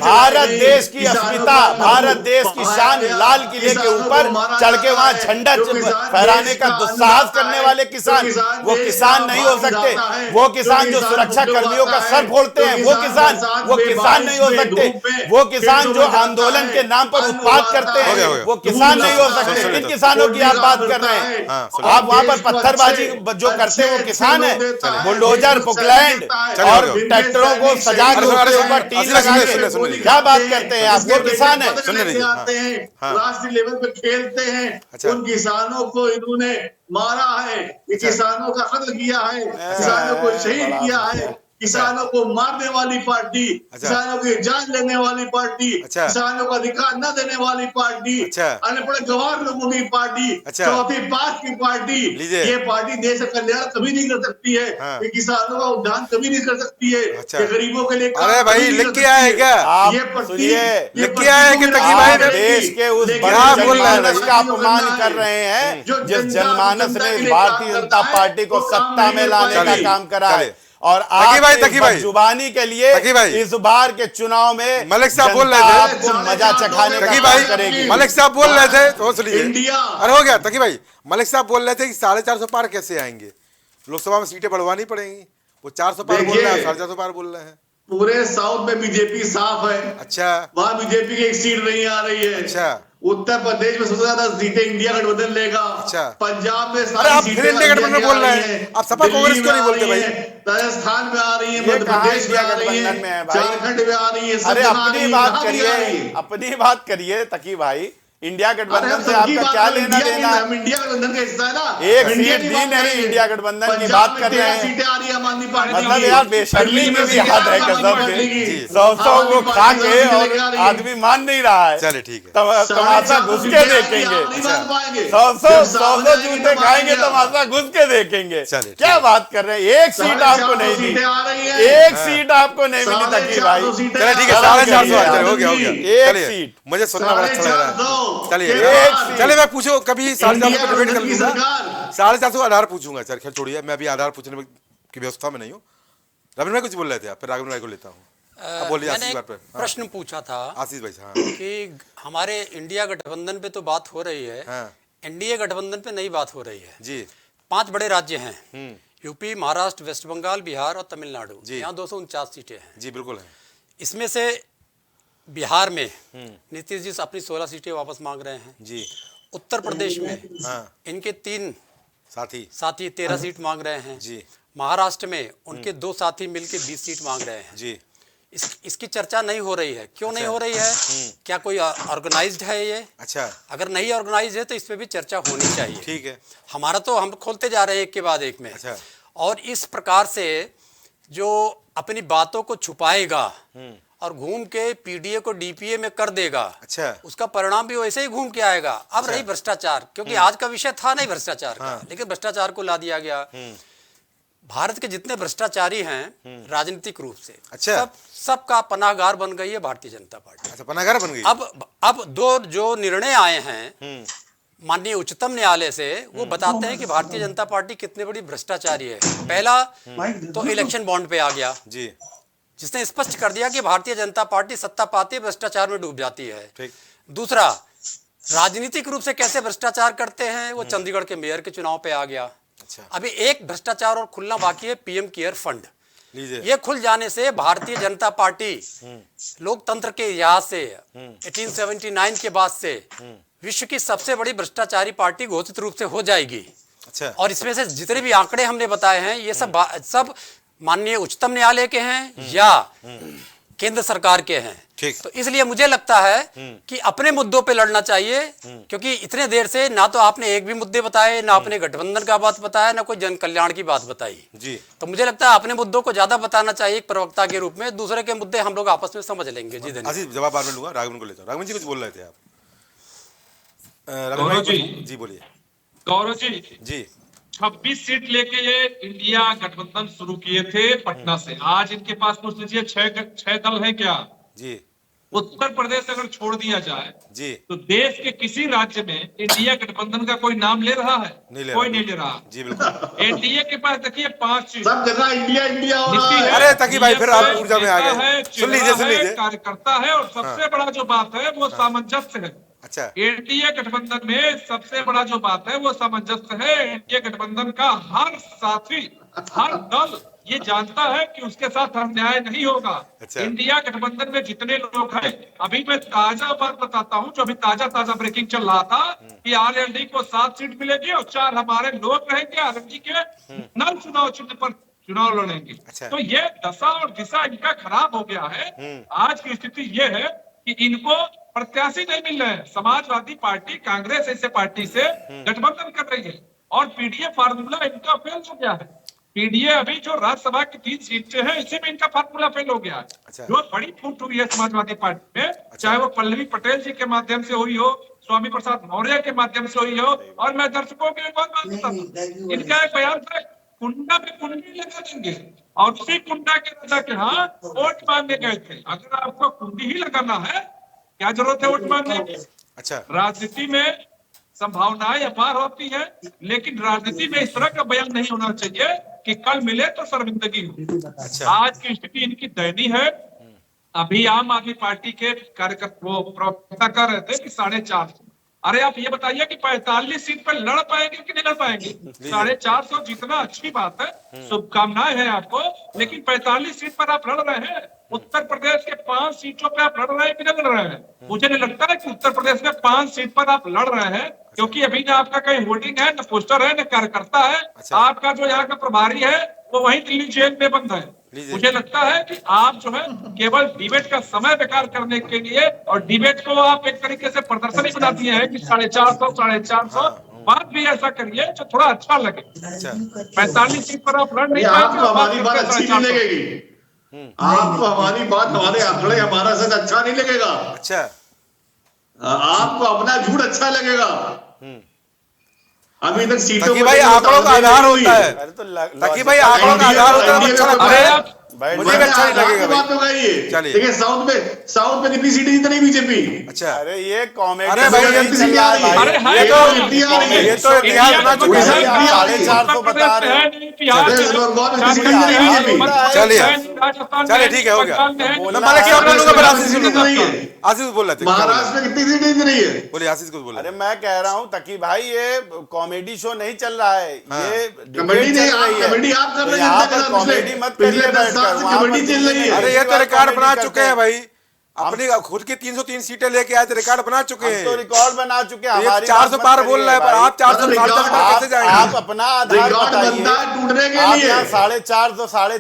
भारत देश की अस्मिता, भारत देश की शान लाल किले के ऊपर चढ़ के वहां झंडा फहराने का दुस्साहस करने वाले किसान, वो किसान नहीं हो सकते। वो किसान जो सुरक्षा कर्मियों का सर फोड़ते हैं, वो किसान नहीं हो सकते। वो किसान जो आंदोलन के नाम पर उत्पात करते हैं, वो किसान नहीं हो हो सकते? किन किसानों की आप बात कर रहे हैं? आप वहां पर पत्थरबाजी जो करते हैं वो किसान है, बुलडोजर, पुकलैंड और ट्रैक्टरों को सजा के उसके ऊपर टीन लगा के क्या बात करते हैं आप? वो किसान है। आते हैं, राष्ट्रीय लेवल पे खेलते हैं। उन किसानों को इन्होंने मारा है, किसानों का कत्ल किया है, किसानों को शहीद किया है, किसानों को मारने वाली पार्टी, किसानों की जान लेने वाली पार्टी, किसानों को अधिकार न देने वाली पार्टी, अनपढ़ गंवार लोगों की पार्टी, चौथी पास की पार्टी, ये पार्टी देश का कल्याण कभी नहीं कर सकती है, ये किसानों का उद्धार कभी नहीं कर सकती है, ये गरीबों के लिए। अरे भाई लिख के आए क्या? ये पट्टी लिख के आए कि तकी भाई देश के उस जनमानस का अपमान कर रहे हैं जिस जनमानस ने भारतीय जनता पार्टी को सत्ता में लाने का काम करा है। और आप जुबानी के लिए इस बार के चुनाव में मलिक साहब बोल रहे थे, आपको मजा चखाने का काम करेगी। मलिक साहब बोल रहे थे तो सुन लीजिए। इंडिया। अरे हो गया तकी भाई, मलिक साहब बोल रहे थे कि 450 पार कैसे आएंगे, लोकसभा में सीटें बढ़वानी पड़ेंगी। वो 400 पार बोल रहे हैं, 450 पार बोल रहे हैं। पूरे साउथ में बीजेपी साफ है। अच्छा, वहां बीजेपी की एक सीट नहीं आ रही है। अच्छा, उत्तर प्रदेश में सबसे ज्यादा सीटें इंडिया गठबंधन लेगा। अच्छा, पंजाब में अरे आप फिर इंडिया गठबंधन बोल रहे हैं, आप सपा कांग्रेस क्यों नहीं बोलते भाई? राजस्थान में आ रही है, मध्य प्रदेश में आ रही है, झारखंड में आ रही है। अरे अपनी बात करिए, अपनी बात करिए तकी भाई। इंडिया गठबंधन से आपका क्या लेना देना? हम इंडिया गठबंधन का हिस्सा है ना। एक सीट भी नहीं इंडिया गठबंधन की बात कर रहे हैं। सीटें आ रही है आम आदमी पार्टी, मतलब यार बेशर्मी में भी हाथ है कसम से। 100 को खा के और आदमी मान नहीं रहा है। चले ठीक है, तमाशा घुस के देखेंगे। 100 जूते खाएंगे, तमाशा घुस के देखेंगे। क्या बात कर रहे हैं? एक सीट आपको नहीं दी, एक सीट आपको नहीं मिली तकी भाई। चले ठीक है, 450 हो गया, हो गया। एक सीट मुझे सुनना बड़ा अच्छा लग रहा है। चलिए चलिए मैं पूछो कभी 450 पे डिबेट कर लूंगा। 450 आधार पूछूंगा। चल खैर छोड़िए, मैं अभी आधार पूछने की व्यवस्था में नहीं हूँ। रविंद्र भाई कुछ बोल रहे थे आप, फिर राघवेंद्र भाई को लेता हूँ। अब बोलिए आशीष बात पे। प्रश्न पूछा था आशीष भाई हाँ, कि हमारे इंडिया गठबंधन पे तो बात हो रही है, एनडीए गठबंधन पे नई बात हो रही है जी। 5 बड़े राज्य हैं, यूपी, महाराष्ट्र, वेस्ट बंगाल, बिहार और तमिलनाडु। यहाँ 249 सीटें हैं जी, बिल्कुल है। इसमें से बिहार में नीतीश जी अपनी 16 सीटें वापस मांग रहे हैं जी। उत्तर प्रदेश में इनके 3 साथी 13 सीट मांग रहे हैं जी। महाराष्ट्र में उनके 2 साथी मिलके 20 सीट मांग रहे हैं जी। इसकी चर्चा नहीं हो रही है। क्यों नहीं हो रही है? क्या कोई ऑर्गेनाइज्ड है ये? अच्छा, अगर नहीं ऑर्गेनाइज है तो इस पे भी चर्चा होनी चाहिए। ठीक है। हमारा तो हम खोलते जा रहे हैं एक के बाद एक में। अच्छा। और इस प्रकार से जो अपनी बातों को छुपाएगा और घूम के पीडीए को डीपीए में कर देगा, अच्छा, उसका परिणाम भी वैसे ही घूम के आएगा। अब रही भ्रष्टाचार, क्योंकि आज का विषय था नहीं भ्रष्टाचार का, लेकिन भ्रष्टाचार को ला दिया गया। भारत के जितने भ्रष्टाचारी हैं राजनीतिक रूप से, अच्छा, सबका पनाहगार बन गई है भारतीय जनता पार्टी। अच्छा, पनाहगार बन गई। अब 2 जो निर्णय आए हैं माननीय उच्चतम न्यायालय से, वो बताते हैं कि भारतीय जनता पार्टी कितनी बड़ी भ्रष्टाचारी है। पहला तो इलेक्शन बॉन्ड पे आ गया जी, जिसने स्पष्ट कर दिया कि भारतीय जनता पार्टी सत्ता पाती है भ्रष्टाचार में डूब जाती है। दूसरा, राजनीतिक रूप से कैसे भ्रष्टाचार करते हैं, वो चंडीगढ़ के मेयर के चुनाव पे आ गया। अच्छा। अभी एक भ्रष्टाचार और खुलना बाकी है, पीएम केयर फंड। ये खुल जाने से भारतीय जनता पार्टी लोकतंत्र के इतिहास से 1879 के बाद से विश्व की सबसे बड़ी भ्रष्टाचारी पार्टी घोषित रूप से हो जाएगी। अच्छा। और इसमें से जितने भी आंकड़े हमने बताए हैं ये सब माननीय उच्चतम न्यायालय के हैं या केंद्र सरकार के हैं। तो इसलिए मुझे लगता है कि अपने मुद्दों पे लड़ना चाहिए, क्योंकि इतने देर से ना तो आपने एक भी मुद्दे बताए, ना अपने गठबंधन का बात बताया, ना कोई जन कल्याण की बात बताई जी। तो मुझे लगता है अपने मुद्दों को ज्यादा बताना चाहिए एक प्रवक्ता के रूप में, दूसरे के मुद्दे हम लोग आपस में समझ लेंगे। जी धन्यवाद। जवाब बाद में लूंगा, राघवन को लेता हूं। राघवन जी कुछ बोल रहे थे आप? जी बोलिए। गौरव जी 26 सीट लेके ये इंडिया गठबंधन शुरू किए थे पटना से। आज इनके पास पूछ लीजिए 6 दल है क्या जी। उत्तर प्रदेश अगर छोड़ दिया जाए जी, तो देश के किसी राज्य में इंडिया गठबंधन का कोई नाम ले रहा है? कोई नहीं ले रहा जी, बिल्कुल। एनडीए के पास देखिए 5 सीट, सब जगह इंडिया इंडिया हो रहा है। अरे तकी भाई फिर आप ऊर्जा में आ गए। सुन लीजिए, कार्यकर्ता है, और सबसे बड़ा जो बात है वो सामंजस्य है। अच्छा, एनडीए गठबंधन में सबसे बड़ा जो बात है वो सामंजस्य है। एनडीए गठबंधन का हर साथी, हर दल ये जानता है कि उसके साथ अन्याय नहीं होगा। अच्छा। इंडिया गठबंधन में जितने लोग हैं, अभी मैं ताजा बात बताता हूं, जो अभी ताजा ब्रेकिंग चल रहा था कि आरएलडी को 7 सीट मिलेगी और 4 हमारे लोग रहेंगे आरएलडी के नल चुनाव चिन्ह पर चुनाव लड़ेंगे। अच्छा। तो ये दशा और दिशा इनका खराब हो गया है। आज की स्थिति ये है कि इनको प्रत्याशी नहीं मिल रहे हैं। समाजवादी पार्टी कांग्रेस ऐसे पार्टी से गठबंधन कर रही है और पीडीए फार्मूला इनका फेल हो गया है। पीडीए अभी जो राज्यसभा की 3 सीटें हैं, इसी में इनका फार्मूला फेल हो गया है। अच्छा। जो बड़ी फूट हुई है समाजवादी पार्टी में, चाहे वो पल्लवी पटेल जी के माध्यम से हुई हो, स्वामी प्रसाद मौर्य के माध्यम से हुई हो। और मैं दर्शकों को एक और बात बताता हूं, इनका एक बयान था, कुंडा पे कुंडी लगा देंगे और उसी कुंडा के राजा के यहाँ वोट मांगने गए थे। अगर आपको कुंडी ही लगाना है, क्या जरूरत है वोट मांगने की? अच्छा। राजनीति में संभावनाएं अपार होती है, लेकिन राजनीति में इस तरह का बयान नहीं होना चाहिए कि कल मिले तो शर्मिंदगी हो। अच्छा। आज की स्थिति इनकी दयनीय है। अभी आम आदमी पार्टी के कार्यकर्ता वो प्रवक्ता कर रहे थे कि 450। अरे आप ये बताइए कि 45 सीट पर लड़ पाएंगे कि नहीं लड़ पाएंगे? 450 जीतना अच्छी बात है, शुभकामनाएं हैं आपको, लेकिन 45 सीट पर आप लड़ रहे हैं। उत्तर प्रदेश के 5 सीटों पे आप लड़ रहे हैं कि नहीं लड़ रहे हैं? मुझे नहीं लगता है कि उत्तर प्रदेश में 5 सीट पर आप लड़ रहे हैं, क्योंकि अभी ना आपका कहीं होर्डिंग है, न पोस्टर है, न कार्यकर्ता है। आपका जो यहाँ का प्रभारी है वो वहीं दिल्ली जेल में बंद है। मुझे लगता है कि आप जो है केवल डिबेट का समय बेकार करने के लिए, और डिबेट को आप एक तरीके से प्रदर्शनी बना दिए हैं कि 450 बात भी ऐसा करिए जो थोड़ा अच्छा लगे। 45 सीट पर आप लड़ नहीं पाएंगे। आपको हमारी बात अच्छी नहीं लगेगी, आपको हमारी बात, हमारे आंकड़े, हमारा सच अच्छा नहीं लगेगा। अच्छा। आपको अपना झूठ अच्छा लगेगा। अभी तक सीटों ताकि भाई आंकड़ों का आधार होता है। अरे तो ताकि भाई आंकड़ों का आधार होता है, अच्छा लगता है। मुझे भी अच्छा नहीं लगेगा बात होगा ये। चलिए। देखिए साउथ में कितनी सीटें जीत रही बीजेपी। अच्छा। अरे ये कॉमेडी। अरे भाई ये तो इतिहास बना चुके हैं। 450 बता रहे हैं। चलिए ठीक है, हो गया। मलिक साहब ने लोगों आशीष बोल रहे थे। महाराष्ट्र में कितनी सीटें जीत रही है? बोलिए आशीष को बोलिए। अरे मैं कह रहा हूँ तकी भाई, ये कॉमेडी शो नहीं चल रहा है, ये कमेडी नहीं, कमेडी आप कर रहे हैं। यहाँ पर कॉमेडी मत करिए बैठकर। कमेडी चल रही है। अरे ये तो रिकॉर्ड बना चुके हैं भाई, अपनी खुद की 303 सीटें लेके आए थे, रिकॉर्ड बना चुके हैं। तो रिकॉर्ड बना चुके हैं। हमारी 400 पार बोल रहे हैं, पर आप 450 पर कैसे जाएंगे? आप अपना आधार बताइए। टूटने के आप लिए यहाँ 450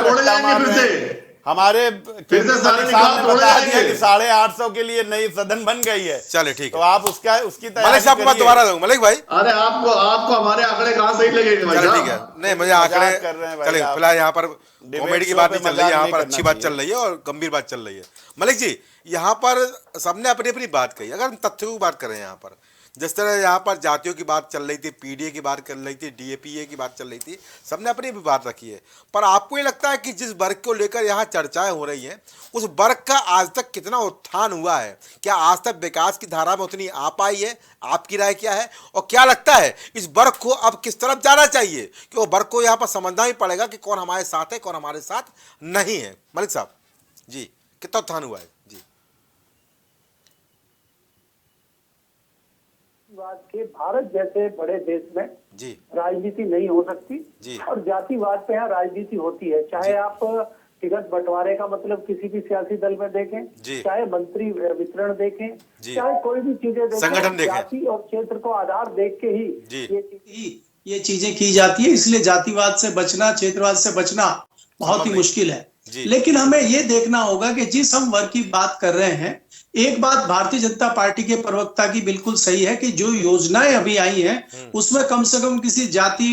तोड़े जाएंगे फिर से। हमारे फिर से सारे साहब ने बता दिया जाएंगे कि 850 के लिए नई सदन बन गई है। चले ठीक तो है, आप उसकी तैयारी मलिक साहब को मैं दोबारा दूंगा। मलिक भाई अरे आपको हमारे आंकड़े कहाँ सही लगेंगे भाई? चलो ठीक है, नहीं मुझे आंकड़े कर रहे हैं भाई चलिए। आप। फिलहाल यहाँ पर डिबेट कॉमेडी की शो बात पे नहीं चल रही है, मजाक यहाँ नहीं पर करना अच्छी बात चाहिए। चल रही है और गंभीर बात चल रही है। मलिक जी, यहाँ पर सबने अपनी अपनी बात कही। अगर हम तथ्यों की बात करें, यहाँ पर जिस तरह यहाँ पर जातियों की बात चल रही थी, पीडीए की बात चल रही थी, डीएपीए की बात चल रही थी, सबने अपनी भी बात रखी है। पर आपको ये लगता है कि जिस वर्ग को लेकर यहाँ चर्चाएं हो रही हैं, उस वर्ग का आज तक कितना उत्थान हुआ है? क्या आज तक विकास की धारा में उतनी आ पाई है? आपकी राय क्या है? और क्या लगता है इस वर्ग को अब किस तरफ जाना चाहिए? कि वो वर्ग को यहाँ पर समझना ही पड़ेगा कि कौन हमारे साथ है, कौन हमारे साथ नहीं है। मलिक साहब जी, कितना उत्थान हुआ है? जी के भारत जैसे बड़े देश में जी राजनीति नहीं हो सकती जी। और जातिवाद पे यहाँ राजनीति होती है। चाहे आप टिकट बंटवारे का मतलब किसी भी सियासी दल में देखें, चाहे मंत्री वितरण देखें, चाहे कोई भी चीजें देखें, संगठन देखें, जाति और क्षेत्र को आधार देख के ही ये चीजें की जाती है। इसलिए जातिवाद से बचना, क्षेत्रवाद से बचना बहुत ही मुश्किल है। लेकिन हमें ये देखना होगा कि जिस हम वर्ग की बात कर रहे हैं, एक बात भारतीय जनता पार्टी के प्रवक्ता की बिल्कुल सही है कि जो योजनाएं अभी आई हैं उसमें कम से कम किसी जाति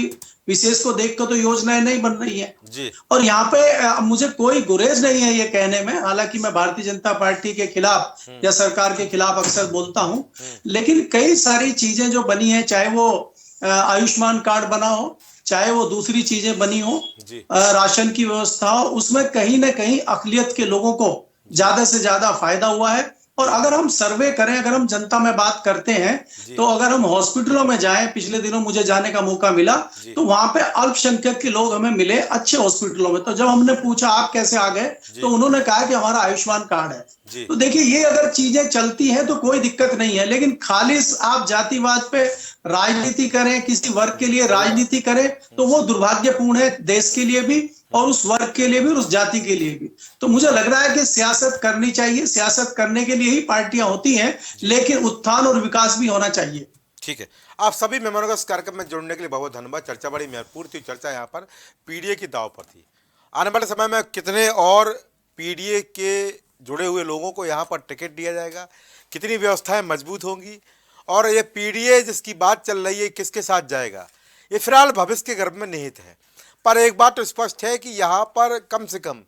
विशेष को देखकर तो योजनाएं नहीं बन रही है जी। और यहाँ पे मुझे कोई गुरेज नहीं है ये कहने में, हालांकि मैं भारतीय जनता पार्टी के खिलाफ या सरकार के खिलाफ अक्सर बोलता हूं, लेकिन कई सारी चीजें जो बनी है, चाहे वो आयुष्मान कार्ड बना हो, चाहे वो दूसरी चीजें बनी हो, राशन की व्यवस्था हो, उसमें कहीं ना कहीं अकलियत के लोगों को ज्यादा से ज्यादा फायदा हुआ है। और अगर हम सर्वे करें, अगर हम जनता में बात करते हैं, तो अगर हम हॉस्पिटलों में जाएं, पिछले दिनों मुझे जाने का मौका मिला, तो वहां पे अल्पसंख्यक के लोग हमें मिले अच्छे हॉस्पिटलों में। तो जब हमने पूछा आप कैसे आ गए, तो उन्होंने कहा कि हमारा आयुष्मान कार्ड है। तो देखिए, ये अगर चीजें चलती हैं तो कोई दिक्कत नहीं है, लेकिन खालिस आप जातिवाद पे राजनीति करें, किसी वर्ग के लिए राजनीति करें, तो वो दुर्भाग्यपूर्ण है देश के लिए भी और उस वर्ग के लिए भी और उस जाति के लिए भी। तो मुझे लग रहा है कि सियासत करनी चाहिए, सियासत करने के लिए ही पार्टियां होती हैं, लेकिन उत्थान और विकास भी होना चाहिए। ठीक है, आप सभी मेहमानों का इस कार्यक्रम में जुड़ने के लिए बहुत धन्यवाद। चर्चा बड़ी महत्वपूर्ण थी, चर्चा यहाँ पर पीडीए की दाव पर थी। आने वाले समय में कितने और पीडीए के जुड़े हुए लोगों को यहाँ पर टिकट दिया जाएगा, कितनी व्यवस्थाएं मजबूत होंगी, और ये पीडीए जिसकी बात चल रही है किसके साथ जाएगा, ये फिलहाल भविष्य के गर्भ में निहित है। पर एक बात तो स्पष्ट है कि यहाँ पर कम से कम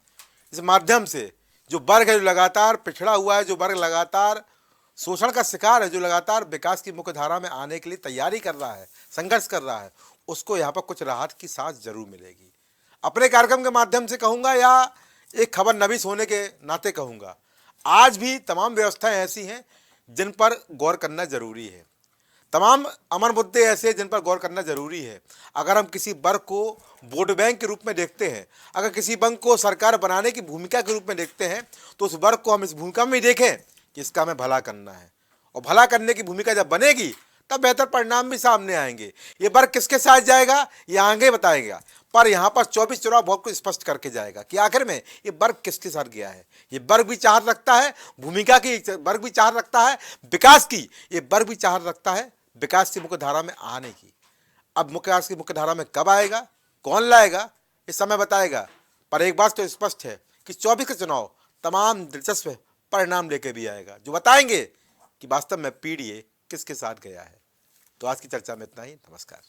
इस माध्यम से जो वर्ग है, जो लगातार पिछड़ा हुआ है, जो वर्ग लगातार शोषण का शिकार है, जो लगातार विकास की मुख्य धारा में आने के लिए तैयारी कर रहा है, संघर्ष कर रहा है, उसको यहाँ पर कुछ राहत की सांस जरूर मिलेगी। अपने कार्यक्रम के माध्यम से कहूँगा या एक खबर नवीस होने के नाते कहूँगा, आज भी तमाम व्यवस्थाएं ऐसी हैं जिन पर गौर करना जरूरी है, तमाम अमर मुद्दे ऐसे हैं जिन पर गौर करना जरूरी है। अगर हम किसी वर्ग को वोट बैंक के रूप में देखते हैं, अगर किसी वर्ग को सरकार बनाने की भूमिका के रूप में देखते हैं, तो उस वर्ग को हम इस भूमिका में देखें कि इसका हमें भला करना है, और भला करने की भूमिका जब बनेगी तब बेहतर परिणाम भी सामने आएंगे। ये वर्ग किसके साथ जाएगा ये आगे बताएगा, पर यहाँ पर 24 चुनाव बहुत कुछ स्पष्ट करके जाएगा कि आखिर में ये वर्ग किसके साथ गया है। ये वर्ग भी चाहत रखता है भूमिका की, वर्ग भी चाहत रखता है विकास की, ये वर्ग भी चाहत रखता है विकास की मुख्य धारा में आने की। अब विकास की मुख्य धारा में कब आएगा, कौन लाएगा, ये समय बताएगा। पर एक बात तो स्पष्ट है कि 24 का चुनाव तमाम दिलचस्प परिणाम लेके भी आएगा, जो बताएंगे कि वास्तव में पीडीए किसके साथ गया है। तो आज की चर्चा में इतना ही। नमस्कार।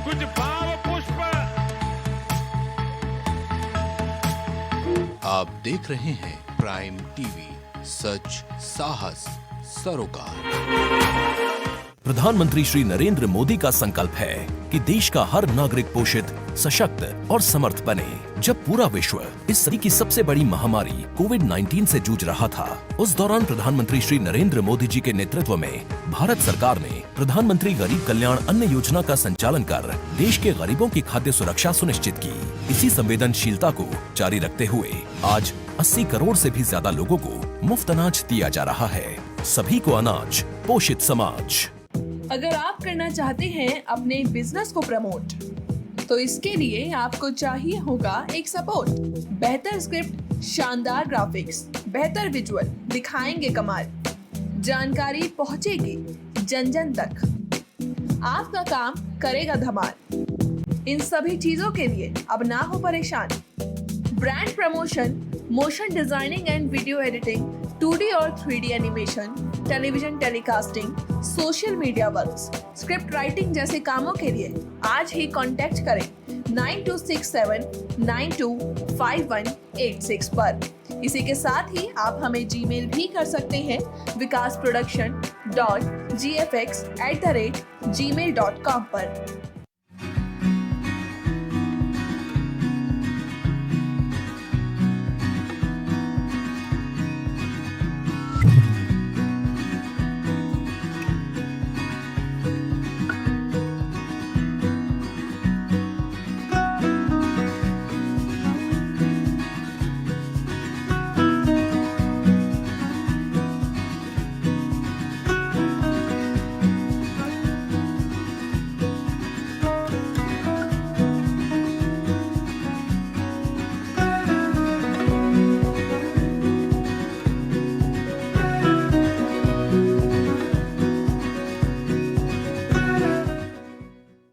कुछ भाव पुष्प। आप देख रहे हैं प्राइम टीवी, सच साहस सरोकार। प्रधानमंत्री श्री नरेंद्र मोदी का संकल्प है कि देश का हर नागरिक पोषित, सशक्त और समर्थ बने। जब पूरा विश्व इस सदी की सबसे बड़ी महामारी कोविड-19 से जूझ रहा था, उस दौरान प्रधानमंत्री श्री नरेंद्र मोदी जी के नेतृत्व में भारत सरकार ने प्रधानमंत्री गरीब कल्याण अन्न योजना का संचालन कर देश के गरीबों की खाद्य सुरक्षा सुनिश्चित की। इसी संवेदनशीलता को जारी रखते हुए आज 80 करोड़ से भी ज्यादा लोगों को मुफ्त अनाज दिया जा रहा है। सभी को अनाज, पोषित समाज। अगर आप करना चाहते हैं अपने बिजनेस को प्रमोट, तो इसके लिए आपको चाहिए होगा एक सपोर्ट। बेहतर स्क्रिप्ट, शानदार ग्राफिक्स, बेहतर विजुअल, दिखाएंगे कमाल, जानकारी पहुंचेगी जन जन तक, आपका काम करेगा धमाल। इन सभी चीजों के लिए अब ना हो परेशान। Brand promotion, motion designing and video editing, 2D और 3D animation, television telecasting, social media works, script writing जैसे कामों के लिए आज ही कांटेक्ट करें 9267925186 पर। इसी के साथ ही आप हमें जीमेल भी कर सकते हैं vikasproduction.gfx@gmail.com पर।